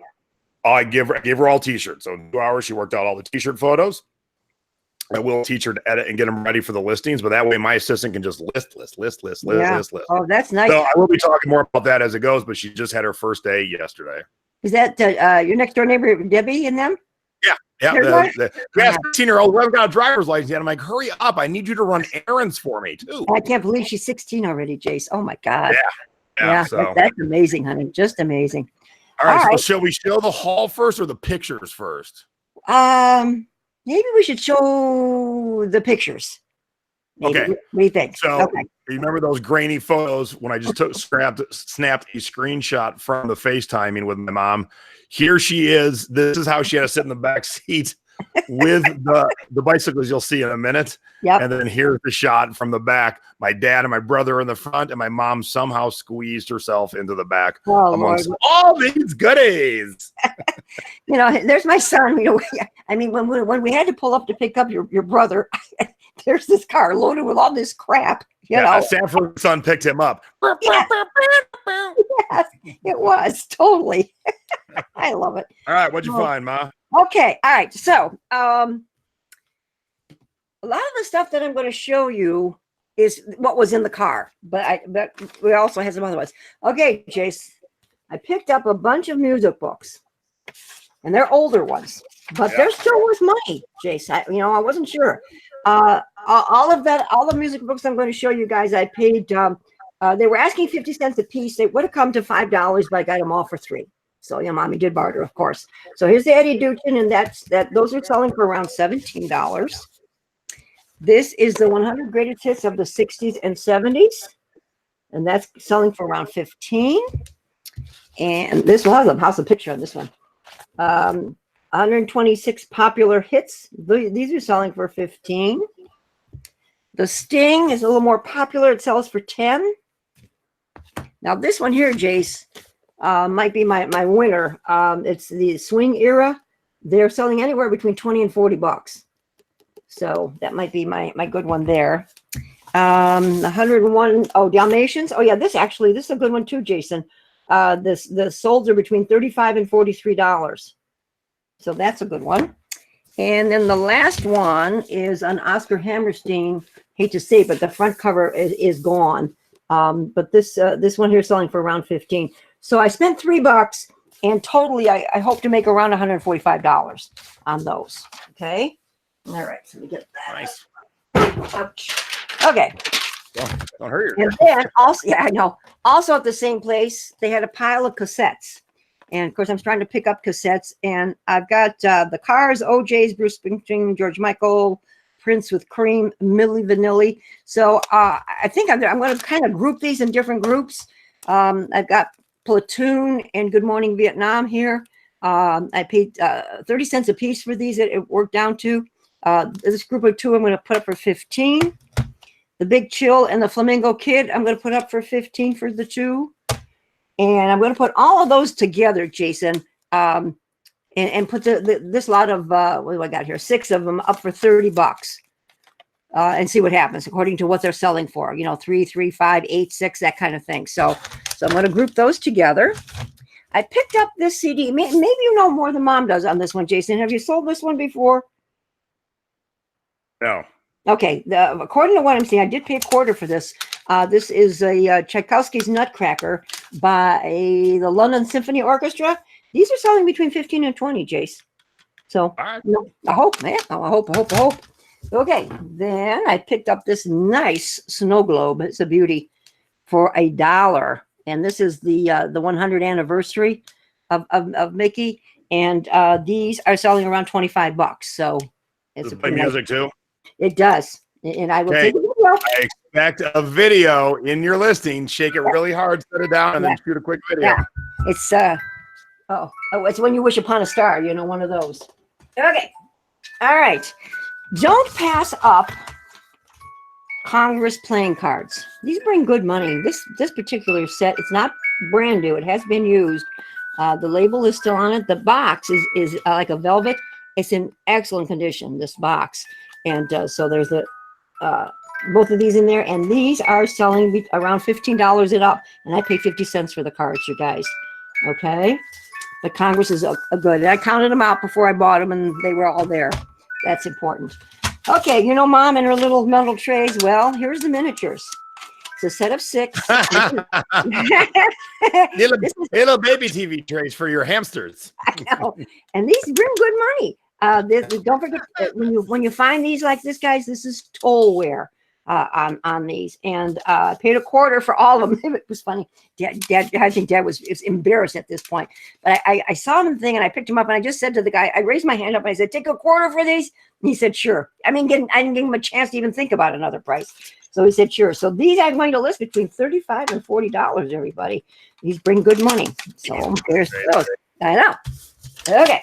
I gave her all t-shirts. So in 2 hours, she worked out all the t-shirt photos. I will teach her to edit and get them ready for the listings, but that way my assistant can just list. Oh, that's nice. So I will be talking more about that as it goes, but she just had her first day yesterday. Is that your next door neighbor, Debbie, and them? Yeah. The 16-year-old who hasn't got a driver's license yet. I'm like, hurry up. I need you to run errands for me, too. I can't believe she's 16 already, Jace. Oh, my God. Yeah. So that's amazing, honey. Just amazing. All right. So shall we show the haul first or the pictures first? Maybe we should show the pictures. Maybe. Okay. What do you think? So you remember those grainy photos when I just snapped a screenshot from the FaceTiming with my mom? Here she is. This is how she had to sit in the back seat with the bicycles you'll see in a minute. Yep. And then here's the shot from the back. My dad and my brother in the front, and my mom somehow squeezed herself into the back amongst all these goodies. There's my son. I mean, when we had to pull up to pick up your brother, there's this car loaded with all this crap. Sanford's son picked him up. Yes, it was totally. I love it. All right, what'd you find, Ma? Okay, all right. So, a lot of the stuff that I'm going to show you is what was in the car, but we also had some other ones. Okay, Jace, I picked up a bunch of music books, and they're older ones, but they're still worth money, Jace. I wasn't sure. All the music books I'm going to show you guys, I paid. They were asking 50 cents a piece. They would have come to $5, but I got them all for $3. So Mommy did barter, of course. So here's the Eddie Duchin, and those are selling for around $17. This is the 100 greatest hits of the 60s and 70s, and that's selling for around $15. And this one, how's the picture on this one? 126 popular hits. These are selling for $15. The Sting is a little more popular. It sells for $10. Now this one here, Jace, might be my winner. It's the swing era. They're selling anywhere between $20 and $40. So that might be my good one there. 101. Oh, Dalmatians. Oh yeah, this is a good one too, Jason. The solds are between $35 and $43. So that's a good one. And then the last one is an Oscar Hammerstein. Hate to say, but the front cover is gone. But this one here is selling for around $15. So I spent $3, and totally I hope to make around $145 on those. Okay. All right, so we get that. Nice. Ouch. Okay. Don't hurt And yourself. then also, yeah, I know. Also at the same place, they had a pile of cassettes. And of course, I'm trying to pick up cassettes. And I've got the Cars, OJ's, Bruce Springsteen, George Michael, Prince with Cream, Milli Vanilli. So I think I'm going to kind of group these in different groups. I've got Platoon and Good Morning Vietnam here. I paid 30 cents a piece for these. It worked down to this group of two. I'm going to put up for 15. The Big Chill and the Flamingo Kid, I'm going to put up for 15 for the two. And I'm going to put all of those together, Jason, and put this lot of, what do I got here? 6 of them up for $30 and see what happens according to what they're selling for. 3, 3, 5, 8, 6, that kind of thing. So I'm going to group those together. I picked up this CD. Maybe you know more than Mom does on this one, Jason. Have you sold this one before? No. Okay, according to what I'm seeing, I did pay a quarter for this. This is a Tchaikovsky's Nutcracker by the London Symphony Orchestra. These are selling between 15 and 20, Jace. So Right. I hope, man. I hope. Okay, then I picked up this nice snow globe. It's a beauty for $1. And this is the 100th anniversary of Mickey. And these are selling around $25. So it's Does it play music too? It does. And I will Okay. take a video. I expect a video in your listing. Shake it really hard, set it down, and then shoot a quick video. Yeah. It's it's When You Wish Upon a Star, one of those. Okay. All right. Don't pass up Congress playing cards. These bring good money. This particular set, it's not brand new. It has been used. The label is still on it. The box is like a velvet. It's in excellent condition, this box. And so there's both of these in there. And these are selling around $15 and up. And I paid 50 cents for the cards, you guys. Okay. The Congress is a good. And I counted them out before I bought them, and they were all there. That's important. Okay. Mom and her little metal trays. Well, here's the miniatures. It's a set of 6. little baby TV trays for your hamsters. I know. And these bring good money. Don't forget when you find these like this, guys, this is tollware on these. And I paid a quarter for all of them. It was funny. Dad, I think Dad was embarrassed at this point. But I saw him thing and I picked him up and I just said to the guy, I raised my hand up and I said, take a quarter for these. And he said, sure. I didn't give him a chance to even think about another price. So he said, sure. So these I'm going to list between $35 and $40, everybody. These bring good money. So there's those. I know. Okay.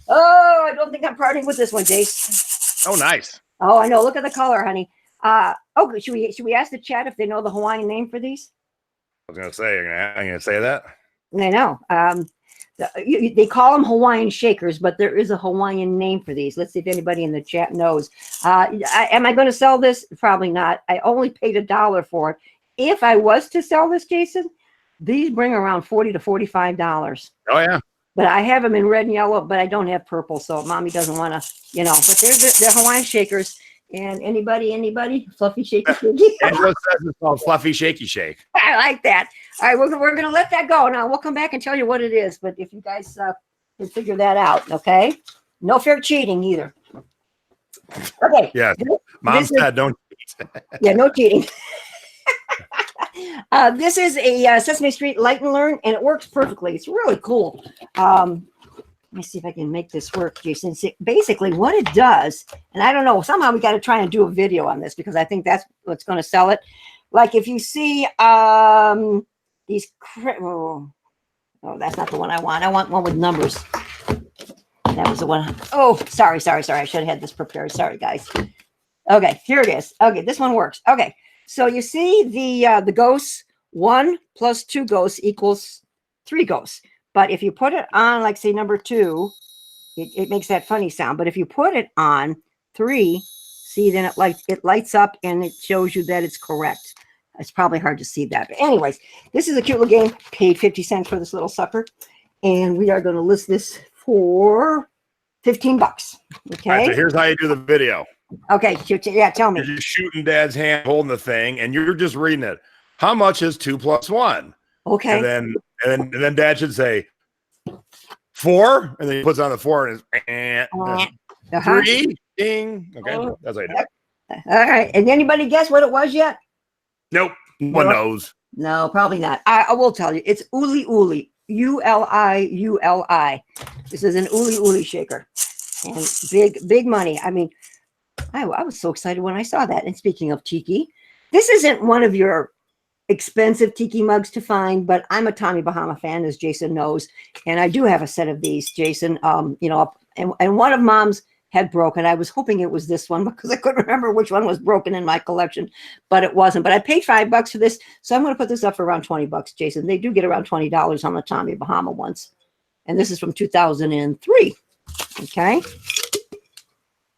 Oh, I don't think I'm parting with this one, Jace. Oh, nice. Oh, I know. Look at the color, honey. Should we ask the chat if they know the Hawaiian name for these? I was gonna say, I'm gonna say that. I know. They call them Hawaiian shakers, but there is a Hawaiian name for these. Let's see if anybody in the chat knows. Am I going to sell this? Probably not. I only paid $1 for it. If I was to sell this, Jason, these bring around $40 to $45. Oh yeah. But I have them in red and yellow, but I don't have purple, so Mommy doesn't want to, but they're Hawaiian shakers. And anybody, fluffy shaky shaky. Angela says it's called fluffy shaky shake. I like that. All right, we're gonna let that go now. We'll come back and tell you what it is. But if you guys can figure that out, okay? No fair cheating either. Okay. Yeah. Mom said don't cheat. Yeah, no cheating. This is a Sesame Street Light and Learn, and it works perfectly. It's really cool. Let me see if I can make this work, Jason. See, basically, what it does, and I don't know, somehow we got to try and do a video on this because I think that's what's going to sell it. Like if you see these, oh, that's not the one I want. I want one with numbers. That was the one. Oh, sorry. I should have had this prepared. Sorry, guys. Okay, here it is. Okay, this one works. Okay, so you see the ghosts. 1 plus 2 ghosts equals 3 ghosts. But if you put it on, like say number 2, it makes that funny sound. But if you put it on 3, see, then it lights up and it shows you that it's correct. It's probably hard to see that. But anyways, this is a cute little game. Paid 50 cents for this little sucker. And we are going to list this for $15. Okay. All right, so here's how you do the video. Okay. Yeah, tell me. You're just shooting Dad's hand, holding the thing, and you're just reading it. How much is 2 plus 1? Okay. And then Dad should say 4, and then he puts on the 4 and it's 3, Ding. Okay, that's what I do. All right. And anybody guess what it was yet? Nope. One knows. No, probably not. I will tell you. It's Uli Uli. Uliuli. This is an Uli Uli shaker. And big money. I mean, I was so excited when I saw that. And speaking of tiki, this isn't one of your expensive tiki mugs to find, but I'm a Tommy Bahama fan, as Jason knows. And I do have a set of these, Jason. You know, and one of Mom's had broken. I was hoping it was this one because I couldn't remember which one was broken in my collection, but it wasn't. But I paid $5 for this, so I'm going to put this up for around $20, Jason. They do get around $20 on the Tommy Bahama ones, and this is from 2003. Okay.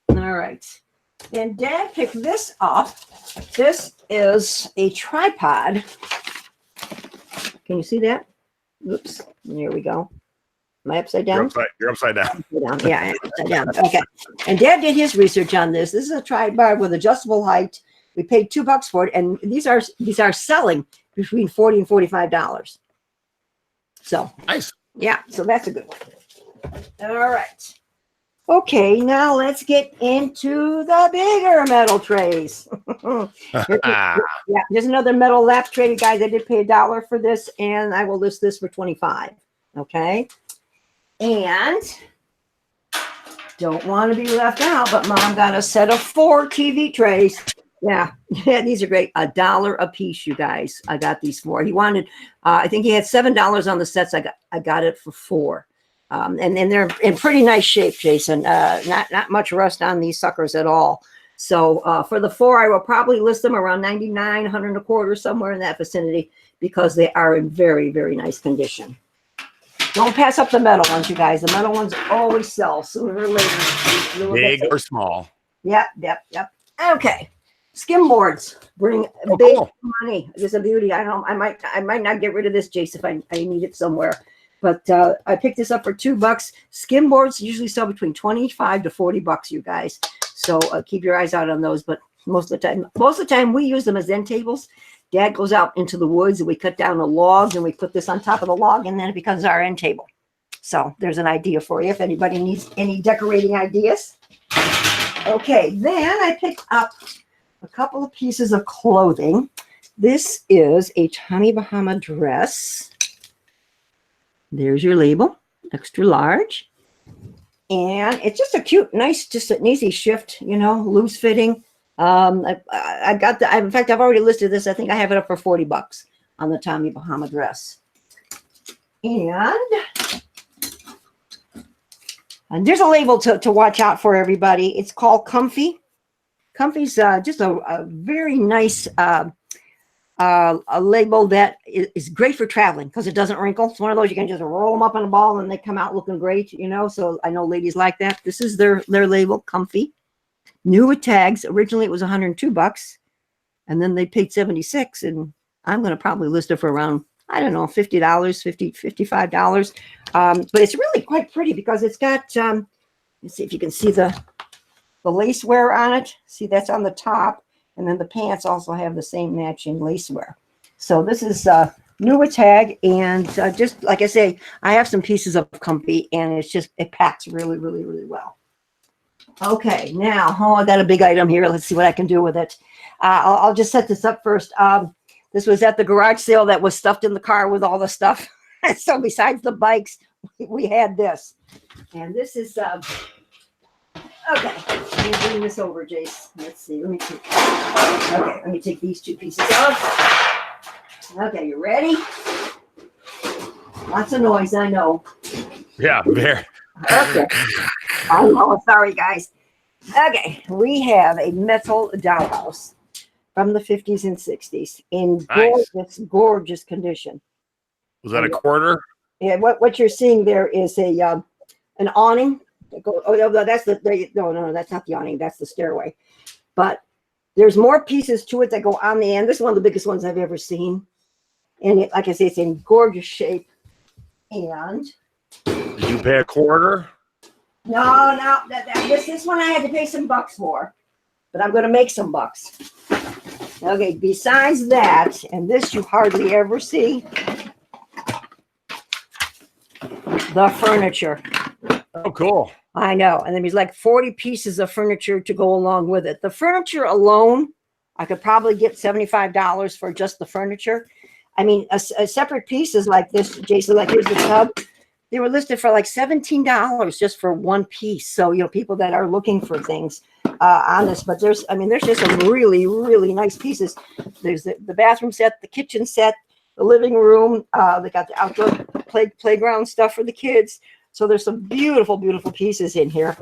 All right. And Dad picked this up. This is a tripod. Can you see that? Oops. Here we go. Am I upside down? You're upside down. Upside down. Yeah, I'm upside down. Okay. And Dad did his research on this. This is a tripod with adjustable height. We paid $2 for it, and these are selling between $40 and $45. So nice. Yeah, so that's a good one. All right. Okay, now let's get into the bigger metal trays. Yeah, there's another metal lap tray, guys. I did pay $1 for this, and I will list this for $25. Okay. And don't want to be left out, but Mom got a set of 4 TV trays. Yeah, these are great. $1 a piece, you guys. I got these 4. He wanted, I think he had $7 on the sets. I got it for 4. And they're in pretty nice shape, Jason. Not much rust on these suckers at all. So for the 4, I will probably list them around $99, $100 a quarter, somewhere in that vicinity, because they are in very, very nice condition. Don't pass up the metal ones, you guys. The metal ones always sell sooner or later. Big or small. Yep. Okay. Skim boards bring big money. It's a beauty. I don't. I might not get rid of this, Jace, if I need it somewhere. But I picked this up for $2. Skim boards usually sell between $25 to $40, you guys. So keep your eyes out on those. But most of the time, we use them as end tables. Dad goes out into the woods and we cut down a log and we put this on top of the log, and then it becomes our end table. So there's an idea for you if anybody needs any decorating ideas. Okay, then I picked up a couple of pieces of clothing. This is a Tommy Bahama dress. There's your label, extra large. And it's just a cute, nice, just an easy shift, you know, loose fitting. I got the, in fact, I've already listed this. I think I have it up for $40 on the Tommy Bahama dress. And there's a label to watch out for, everybody. It's called Comfy. Comfy's just a very nice a label that is great for traveling because it doesn't wrinkle. It's one of those you can just roll them up in a ball and they come out looking great, you know. So I know ladies like that. This is their label, Comfy. New with tags. Originally it was $102, and then they paid $76, and I'm going to probably list it for around, I don't know, $50, $55. But it's really quite pretty because it's got, let's see if you can see the lace wear on it. See, that's on the top. And then the pants also have the same matching lace wear. So this is new with tag. And just like I say, I have some pieces of Comfy, and it packs really, really, really well. Okay, now, I got a big item here. Let's see what I can do with it. I'll just set this up first. This was at the garage sale that was stuffed in the car with all the stuff. So besides the bikes, we had this. And this is, okay, let me bring this over, Jace. Let's see, let me take these 2 pieces off. Okay, you ready? Lots of noise, I know. Yeah, very. Okay. I know, sorry, guys. Okay, we have a metal dollhouse from the 50s and 60s in gorgeous condition. Was that a quarter? Yeah, what you're seeing there is an awning. No, that's no, that's not the awning. That's the stairway. But there's more pieces to it that go on the end. This is one of the biggest ones I've ever seen. And like I say, it's in gorgeous shape. And did you pay a quarter? No. This one I had to pay some bucks for, but I'm going to make some bucks. Okay. Besides that, and this you hardly ever see, the furniture. Oh, cool. I know. And then there's like 40 pieces of furniture to go along with it. The furniture alone, I could probably get $75 for just the furniture. I mean, a separate piece is like this, Jason, like here's the tub. They were listed for like $17 just for one piece. So, you know, people that are looking for things on this, but there's just some really, really nice pieces. There's the bathroom set, the kitchen set, the living room. They got the outdoor playground stuff for the kids. So there's some beautiful, beautiful pieces in here.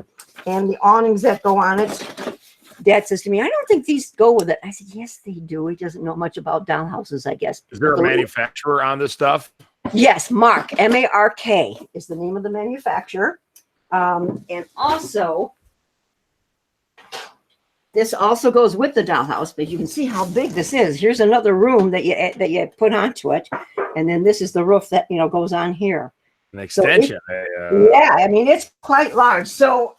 And the awnings that go on it. Dad says to me, I don't think these go with it. I said, yes, they do. He doesn't know much about downhouses, I guess. Is there a manufacturer on this stuff? Yes, Mark, M-A-R-K is the name of the manufacturer. And also, this also goes with the dollhouse, but you can see how big this is. Here's another room that you put onto it. And then this is the roof that, you know, goes on here. An extension. So yeah, I mean, it's quite large. So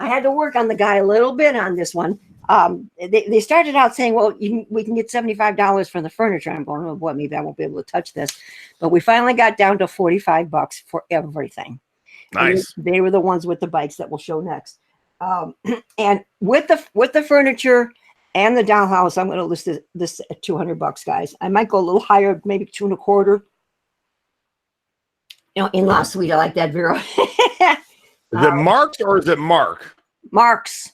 I had to work on the guy a little bit on this one. They started out saying, well, we can get $75 for the furniture. I'm going, oh boy, maybe I won't be able to touch this. But we finally got down to $45 for everything. Nice. And they were the ones with the bikes that we'll show next. And with the furniture and the dollhouse, I'm going to list this at $200, guys. I might go a little higher, maybe $225. You know, in-law suite. I like that, Vera. Is it Mark's or is it Mark? Mark's.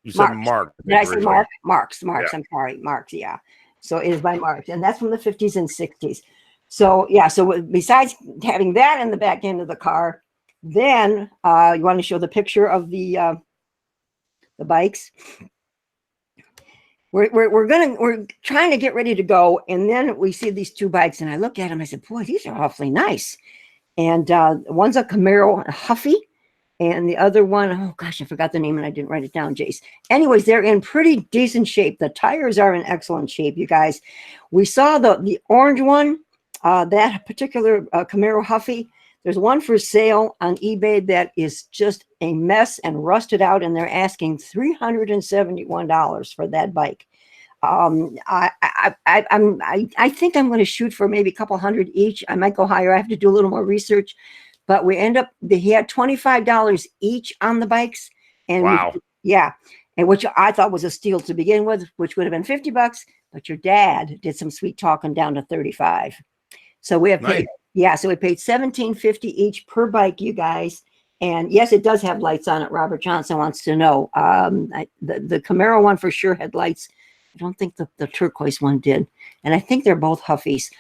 You said Mark. Did I say Mark? Mark's. Yeah. I'm sorry. Mark's. Yeah. So it is by Mark, and that's from the 50s and 60s. So yeah. So besides having that in the back end of the car, then you want to show the picture of the bikes. We're trying to get ready to go, and then we see these two bikes, and I look at them. I said, "Boy, these are awfully nice." And one's a Camaro Huffy, and the other one, oh gosh, I forgot the name, and I didn't write it down, Jace. Anyways, they're in pretty decent shape. The tires are in excellent shape, you guys. We saw the orange one, that particular Camaro Huffy. There's one for sale on eBay that is just a mess and rusted out, and they're asking $371 for that bike. I think I'm going to shoot for maybe a couple hundred each. I might go higher. I have to do a little more research, but we end up, he had $25 each on the bikes. And wow. And which I thought was a steal to begin with, which would have been $50, but your dad did some sweet talking down to 35. So we have paid, so we paid $17.50 each per bike, you guys. And yes, it does have lights on it. Robert Johnson wants to know. The Camaro one for sure had lights. I don't think the turquoise one did. And I think they're both Huffies,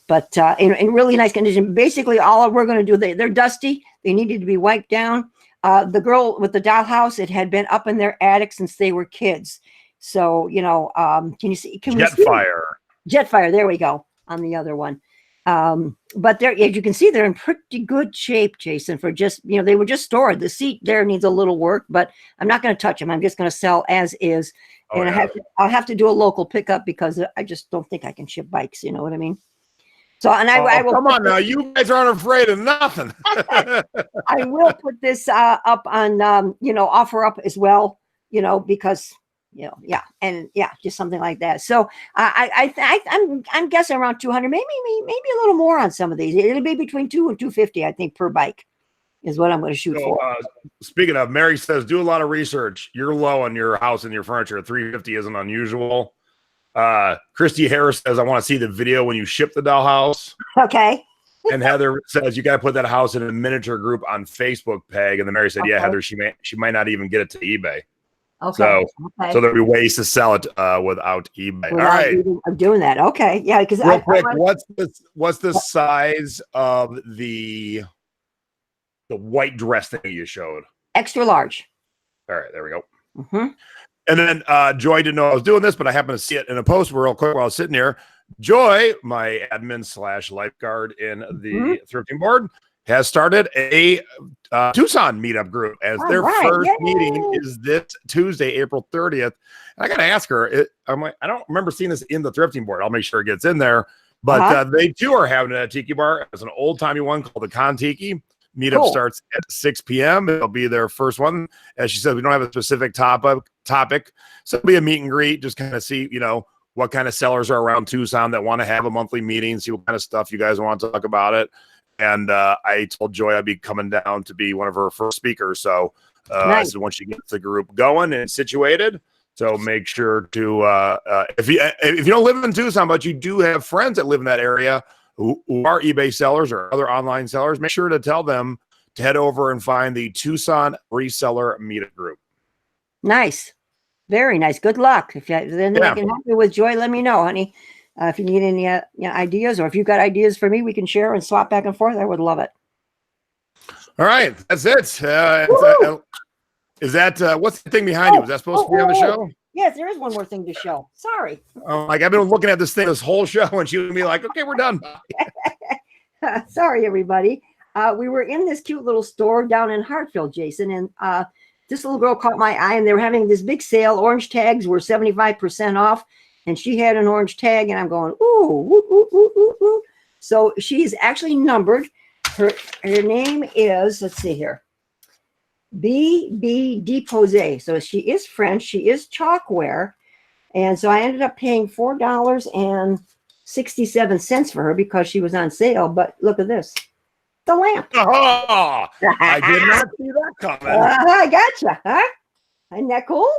but in really nice condition. Basically, all we're going to do, they're dusty. They needed to be wiped down. The girl with the dollhouse, it had been up in their attic since they were kids. So, you know, can you see? Jetfire. There we go on the other one. But they're, as you can see, they're in pretty good shape, Jason, for just, you know, they were just stored. The seat there needs a little work, but I'm not going to touch them. I'm just going to sell as is. And I'll have to do a local pickup because I just don't think I can ship bikes. You know what I mean? So, and I will come on now. You guys aren't afraid of nothing. I will put this up on, offer up as well, because, just something like that. So I'm guessing around 200, maybe a little more on some of these. It'll be between 2 and 250, I think, per bike is what I'm going to shoot for. Speaking of, Mary says, do a lot of research. You're low on your house and your furniture. 350 isn't unusual. Christy Harris says, I want to see the video when you ship the dollhouse. Okay. And Heather says, you got to put that house in a miniature group on Facebook, Peg. And then Mary said, yeah, Heather, she might not even get it to eBay. Okay. So there'll be ways to sell it without eBay. All right. I'm doing that. Okay. Yeah. Because real quick, what's the size of the white dress thing you showed? Extra large. All right, there we go. Mm-hmm. And then Joy didn't know I was doing this, but I happened to see it in a post real quick while I was sitting here. Joy, my admin / lifeguard in the thrifting board, has started a Tucson meetup group as their first meeting is this Tuesday, April 30th. And I got to ask her, I don't remember seeing this in the thrifting board. I'll make sure it gets in there. But they too are having a tiki bar. It's an old timey one called the Con Tiki. Meetup starts at 6 p.m. It'll be their first one. As she said, we don't have a specific topic. So it'll be a meet and greet, just kind of see, what kind of sellers are around Tucson that want to have a monthly meeting, see what kind of stuff you guys want to talk about it. And I told Joy I'd be coming down to be one of her first speakers. So I said once you get the group going and situated, so make sure to if you don't live in Tucson, but you do have friends that live in that area who are eBay sellers or other online sellers, make sure to tell them to head over and find the Tucson Reseller Meetup group. Nice. Very nice. Good luck. If there's anything I can help you with, Joy, let me know, honey. If you need any ideas, or if you've got ideas for me, we can share and swap back and forth. I would love it. All right. That's it. Is that what's the thing behind you? Was that supposed to be on the show? Yes, there is one more thing to show. Sorry. Like I've been looking at this thing this whole show, and she would be like, "Okay, we're done." Sorry, everybody. We were in this cute little store down in Hartfield, Jason, and this little girl caught my eye, and they were having this big sale. Orange tags were 75% off, and she had an orange tag, and I'm going, ooh, ooh, ooh, ooh, ooh, ooh. So she's actually numbered. Her name is, let's see here, B.B. Depose. So she is French. She is chalkware. And so I ended up paying $4.67 for her because she was on sale. But look at this. The lamp. Oh, I did not see that coming. I gotcha. Huh? Isn't that cool?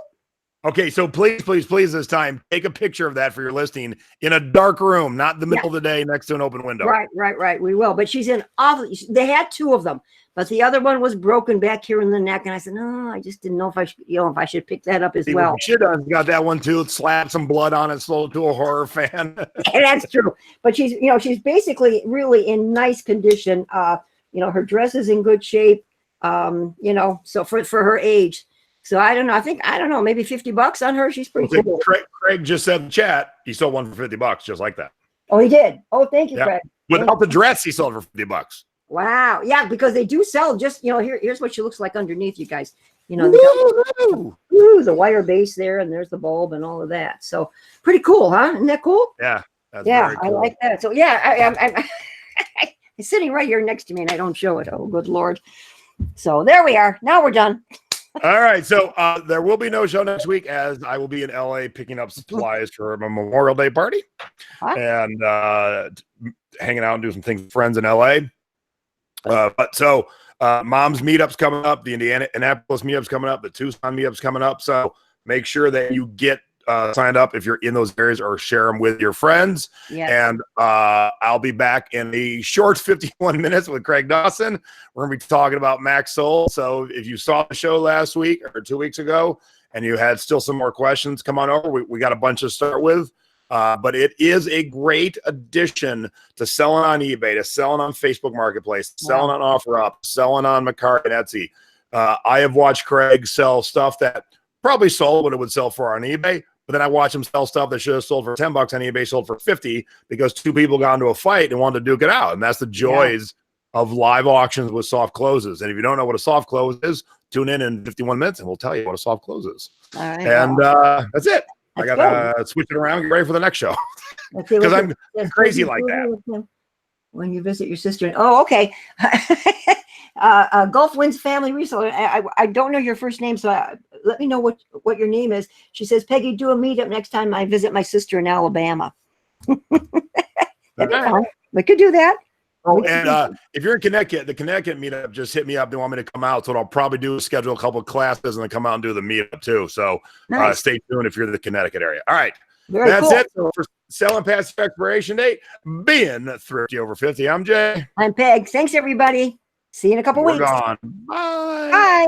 Okay, so please, please, please, this time, take a picture of that for your listing in a dark room, not in the middle of the day next to an open window. Right. We will. But she's in awful. They had two of them, but the other one was broken back here in the neck. And I said, no, I just didn't know if I should, if I should pick that up as well. You should have got that one too. Slap some blood on it, sold to a horror fan. That's true. But she's, she's basically really in nice condition. Her dress is in good shape. So for her age. So I don't know. I don't know, maybe $50 on her. She's pretty cool. Craig just said in the chat he sold one for $50, just like that. Oh, he did. Oh, thank you, Craig. Without the dress, he sold for $50. Wow. Yeah, because they do sell just, here's what she looks like underneath, you guys. The wire base there, and there's the bulb and all of that. So pretty cool, huh? Isn't that cool? Yeah. That's very cool. I like that. So yeah, I'm it's sitting right here next to me, and I don't show it. Oh, good Lord. So there we are. Now we're done. All right. So there will be no show next week as I will be in LA picking up supplies for a Memorial Day party and hanging out and doing some things with friends in LA. But Mom's meetup's coming up, the Indianapolis meetup's coming up, the Tucson meetup's coming up. So make sure that you get signed up if you're in those areas, or share them with your friends. Yes. And I'll be back in a short 51 minutes with Craig Dawson. We're going to be talking about Max Soul. So if you saw the show last week or 2 weeks ago and you had still some more questions, come on over. We got a bunch to start with. But it is a great addition to selling on eBay, to selling on Facebook Marketplace, selling on OfferUp, selling on Mercari and Etsy. I have watched Craig sell stuff that probably sold what it would sell for on eBay, but then I watched him sell stuff that should have sold for $10 on eBay, sold for $50 because two people got into a fight and wanted to duke it out. And that's the joys of live auctions with soft closes. And if you don't know what a soft close is, tune in 51 minutes and we'll tell you what a soft close is. All right, and that's it. I got to switch it around, get ready for the next show. Because I'm crazy like that. When you visit your sister. Oh, okay. Gulf Winds Family Reseller. I don't know your first name, so let me know what your name is. She says, Peggy, do a meetup next time I visit my sister in Alabama. That'd be fun. We could do that. Oh, and if you're in Connecticut, the Connecticut meetup, just hit me up. They want me to come out. So what I'll probably do is schedule a couple of classes and then come out and do the meetup too. So stay tuned if you're in the Connecticut area. All right. That's it for selling past your expiration date. Being thrifty over 50. I'm Jay. I'm Peg. Thanks, everybody. See you in a couple weeks. Gone. Bye. Bye.